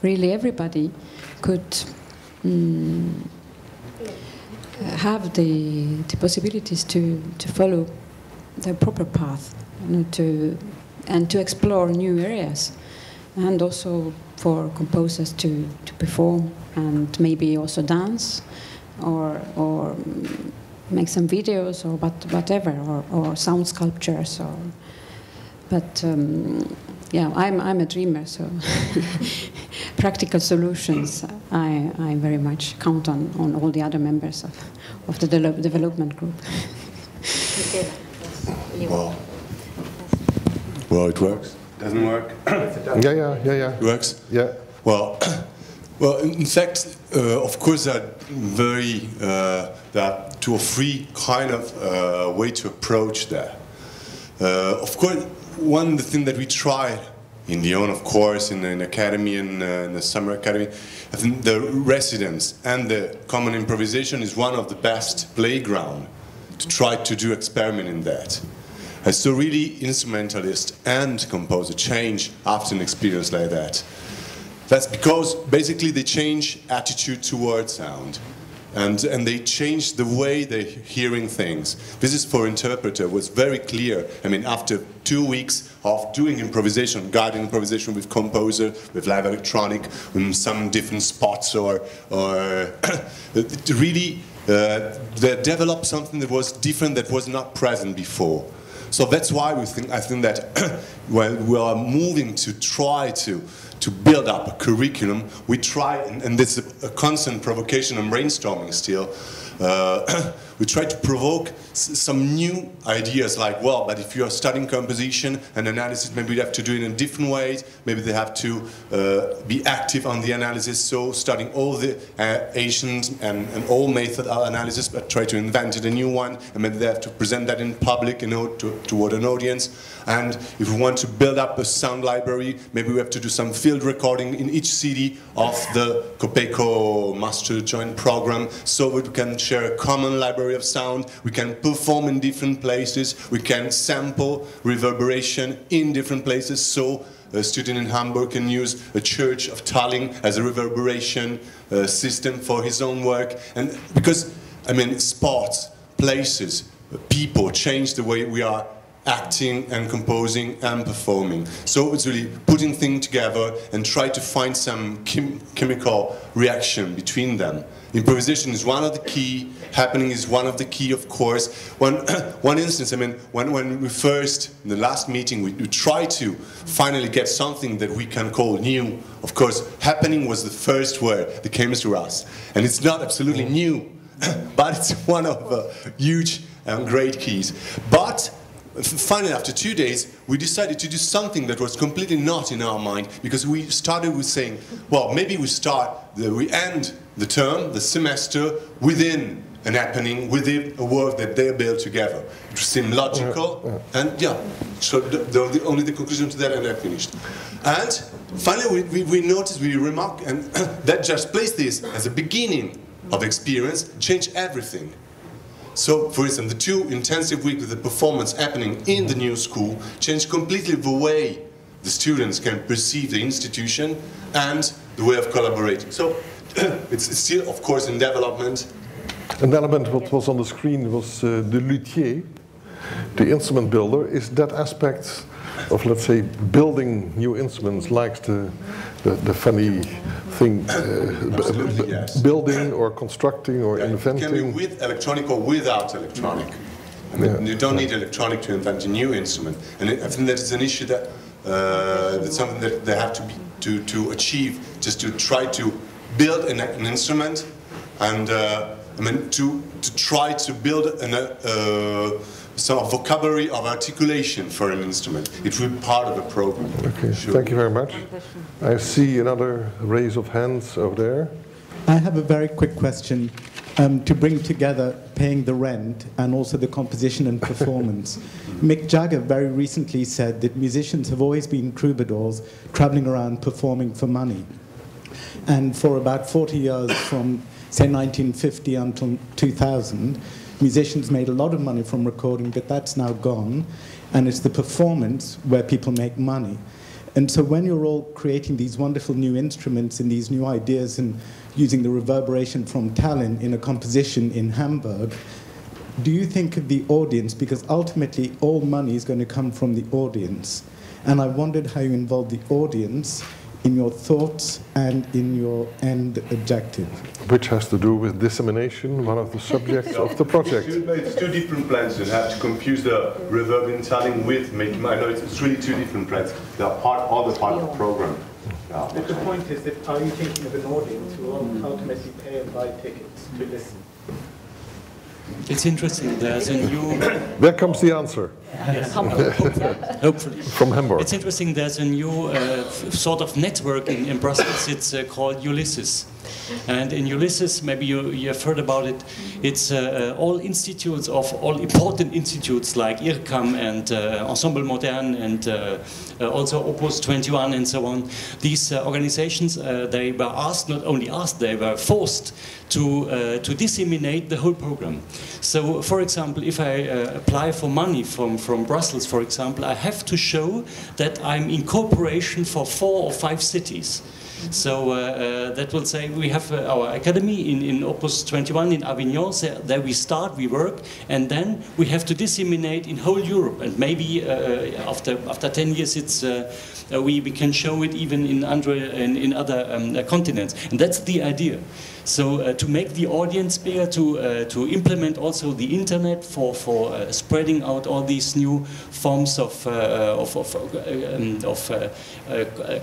really everybody could have the possibilities to follow the proper path, and to explore new areas, and also for composers to perform and maybe also dance or make some videos or whatever, or sound sculptures, but yeah, I'm a dreamer, so practical solutions I very much count on all the other members of the development group. Well, it works. Doesn't work? Yeah. It works? Yeah. Well, in fact, of course, there are two or three kind of way to approach that. Of course, one the thing that we tried in Lyon, of course, in an academy, in the summer academy, I think the residence and the common improvisation is one of the best playground to try to do experiment in that. So really, instrumentalist and composer change after an experience like that. That's because basically they change attitude towards sound. and they changed the way they're hearing things. This is for interpreter was very clear. I mean, after 2 weeks of doing improvisation, guided improvisation with composer, with live electronic, in some different spots, or really they developed something that was different, that was not present before. So that's why I think that when we are moving to try to build up a curriculum, we try, and this is a constant provocation and brainstorming still, we try to provoke some new ideas, like, well, but if you're studying composition and analysis, maybe you have to do it in different ways, maybe they have to be active on the analysis, so studying all the ancient and old method of analysis, but try to invent a new one, and maybe they have to present that in public, you know, toward an audience. And if we want to build up a sound library, maybe we have to do some field recording in each city of the Copeco Master Joint Program, so we can share a common library of sound, we can perform in different places, we can sample reverberation in different places, so a student in Hamburg can use a church of Tallinn as a reverberation system for his own work. And because, I mean, sports, places, people change the way we are acting and composing and performing. So it's really putting things together and try to find some chemical reaction between them. Improvisation is one of the key, happening is one of the key, of course. One instance, I mean, when we first, in the last meeting, we tried to finally get something that we can call new. Of course, happening was the first word that came to us. And it's not absolutely new, but it's one of the huge and great keys. But finally, after 2 days, we decided to do something that was completely not in our mind, because we started with saying, well, maybe we end the term, the semester, within an happening, within a work that they built together. It seemed logical, and yeah, so only the conclusion to that, and I finished. And finally, we noticed, we remarked, and that just placed this as a beginning of experience, changed everything. So, for instance, the 2 intensive weeks with the performance happening in the new school changed completely the way the students can perceive the institution and the way of collaborating. So, it's still, of course, in development. An element what was on the screen was the luthier, the instrument builder. Is that aspect of, let's say, building new instruments, like the funny thing, yes. building or constructing or inventing? It can be with electronic or without electronic. I mean, you don't need electronic to invent a new instrument. And I think that is an issue that that's something that they have to achieve, just to try to build an instrument, and I mean to try to build some vocabulary of articulation for an instrument. It will be part of the program. Okay, sure. Thank you very much. I see another raise of hands over there. I have a very quick question to bring together paying the rent and also the composition and performance. Mick Jagger very recently said that musicians have always been troubadours traveling around performing for money. And for about 40 years, from say 1950 until 2000, musicians made a lot of money from recording, but that's now gone. And it's the performance where people make money. And so when you're all creating these wonderful new instruments and these new ideas and using the reverberation from Tallinn in a composition in Hamburg, do you think of the audience? Because ultimately all money is going to come from the audience. And I wondered how you involve the audience in your thoughts and in your end objective. Which has to do with dissemination, one of the subjects of the project. It's 2 different plans. You have to confuse the reverb in Tallinn with making. I know it's really 2 different plans. They are all the part of the program. But the point is that, are you thinking of an audience who will ultimately pay and buy tickets to listen? It's interesting, there's a new... There comes the answer. Yes. Hopefully. From Hamburg. It's interesting, there's a new sort of network in Brussels, it's called Ulysses. And in Ulysses, maybe you have heard about it, it's all institutes of all important institutes like IRCAM and Ensemble Modern and also Opus 21 and so on. These organizations, they were asked, not only asked, they were forced to disseminate the whole program. So, for example, if I apply for money from Brussels, for example, I have to show that I'm in cooperation for 4 or 5 cities. So that will say we have our academy in Opus 21 in Avignon. So there we start, we work, and then we have to disseminate in whole Europe. And maybe after 10 years, it's we can show it even in other continents. And that's the idea. So to make the audience bigger, to implement also the internet for spreading out all these new forms of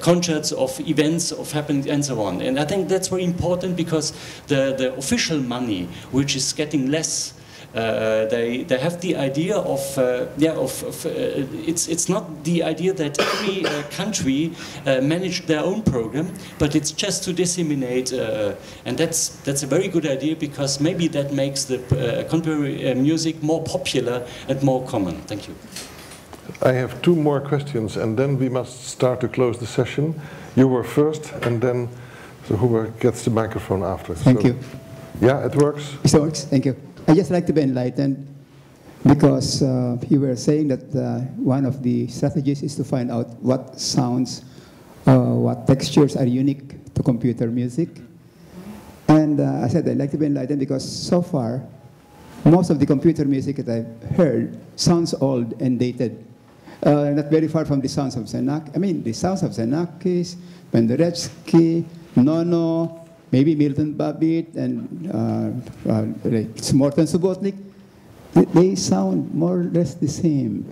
concerts, of events, of happenings, and so on. And I think that's very important because the official money, which is getting less, they have the idea of it's not the idea that every country managed their own program, but it's just to disseminate, and that's a very good idea because maybe that makes the contemporary music more popular and more common. Thank you. I have two more questions, and then we must start to close the session. You were first, and then so whoever gets the microphone after. Thank you. Yeah, it works. It works. Thank you. I just like to be enlightened because you were saying that one of the strategies is to find out what sounds, what textures are unique to computer music. And I said I'd like to be enlightened because so far, most of the computer music that I've heard sounds old and dated. Not very far from the sounds of Xenakis. I mean, the sounds of Xenakis, Penderecki, Nono, maybe Milton Babbitt and like Morten Subotnik, they sound more or less the same.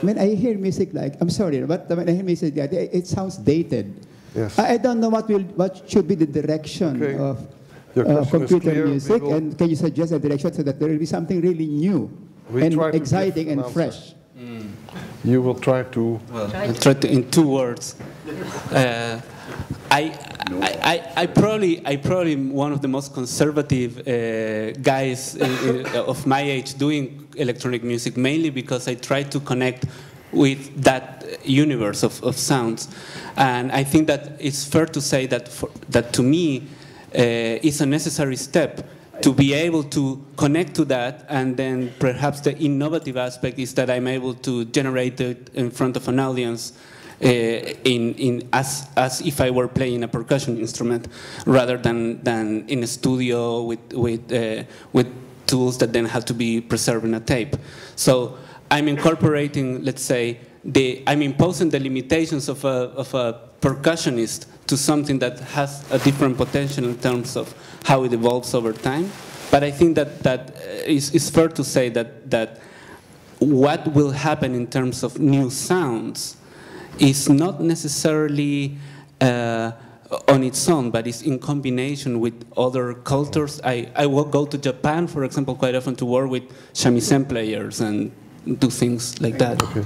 When I hear music like, I'm sorry, but when I hear music like, it sounds dated. Yes. I don't know what should be the direction of computer music, and can you suggest a direction so that there will be something really new and exciting and fresh? You will try to... Well, I'll try to, in 2 words. I probably am one of the most conservative guys of my age doing electronic music, mainly because I try to connect with that universe of sounds. And I think that it's fair to say that that to me is a necessary step to be able to connect to that, and then perhaps the innovative aspect is that I'm able to generate it in front of an audience as if I were playing a percussion instrument, rather than in a studio with tools that then have to be preserved in a tape. So I'm incorporating, let's say, I'm imposing the limitations of a percussionist to something that has a different potential in terms of how it evolves over time. But I think that it's fair to say that what will happen in terms of new sounds is not necessarily on its own, but it's in combination with other cultures. I will go to Japan, for example, quite often to work with shamisen players and do things like that. Okay,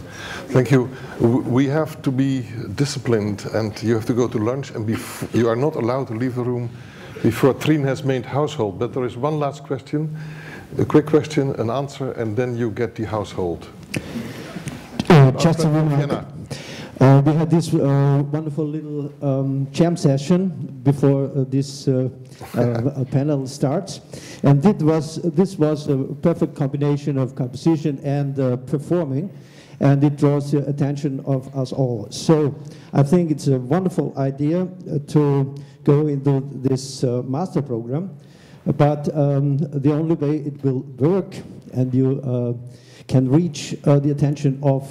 thank you. We have to be disciplined, and you have to go to lunch, and you are not allowed to leave the room before Trine has made household. But there is one last question, a quick question, an answer, and then you get the household. Just a remark. We had this wonderful little jam session before this panel starts, and this was a perfect combination of composition and performing, and it draws the attention of us all. So I think it's a wonderful idea to go into this master program, but the only way it will work and you can reach the attention of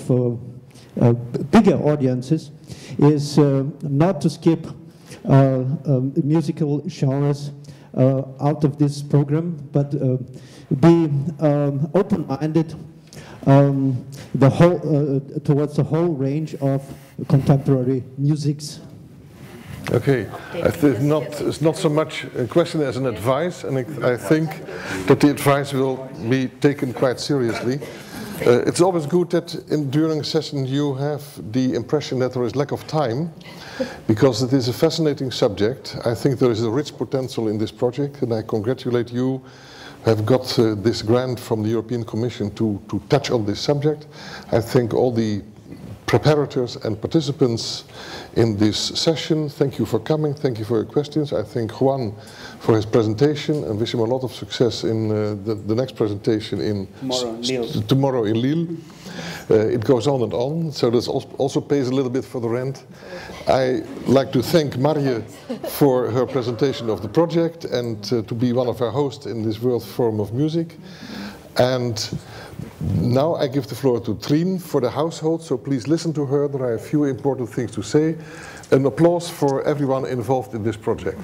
bigger audiences is not to skip musical genres out of this program, but be open-minded towards the whole range of contemporary musics. Okay, it's not so much a question as an advice, and I think that the advice will be taken quite seriously. It's always good that during a session you have the impression that there is lack of time, because it is a fascinating subject. I think there is a rich potential in this project, and I congratulate you have got this grant from the European Commission to touch on this subject. I thank all the preparators and participants in this session. Thank you for coming, thank you for your questions. I thank Juan for his presentation and wish him a lot of success in the next presentation in tomorrow in Lille. It goes on and on, so this also pays a little bit for the rent. I like to thank Marje for her presentation of the project and to be one of our hosts in this World Forum of Music. And now I give the floor to Trien for the household, so please listen to her. There are a few important things to say. An applause for everyone involved in this project.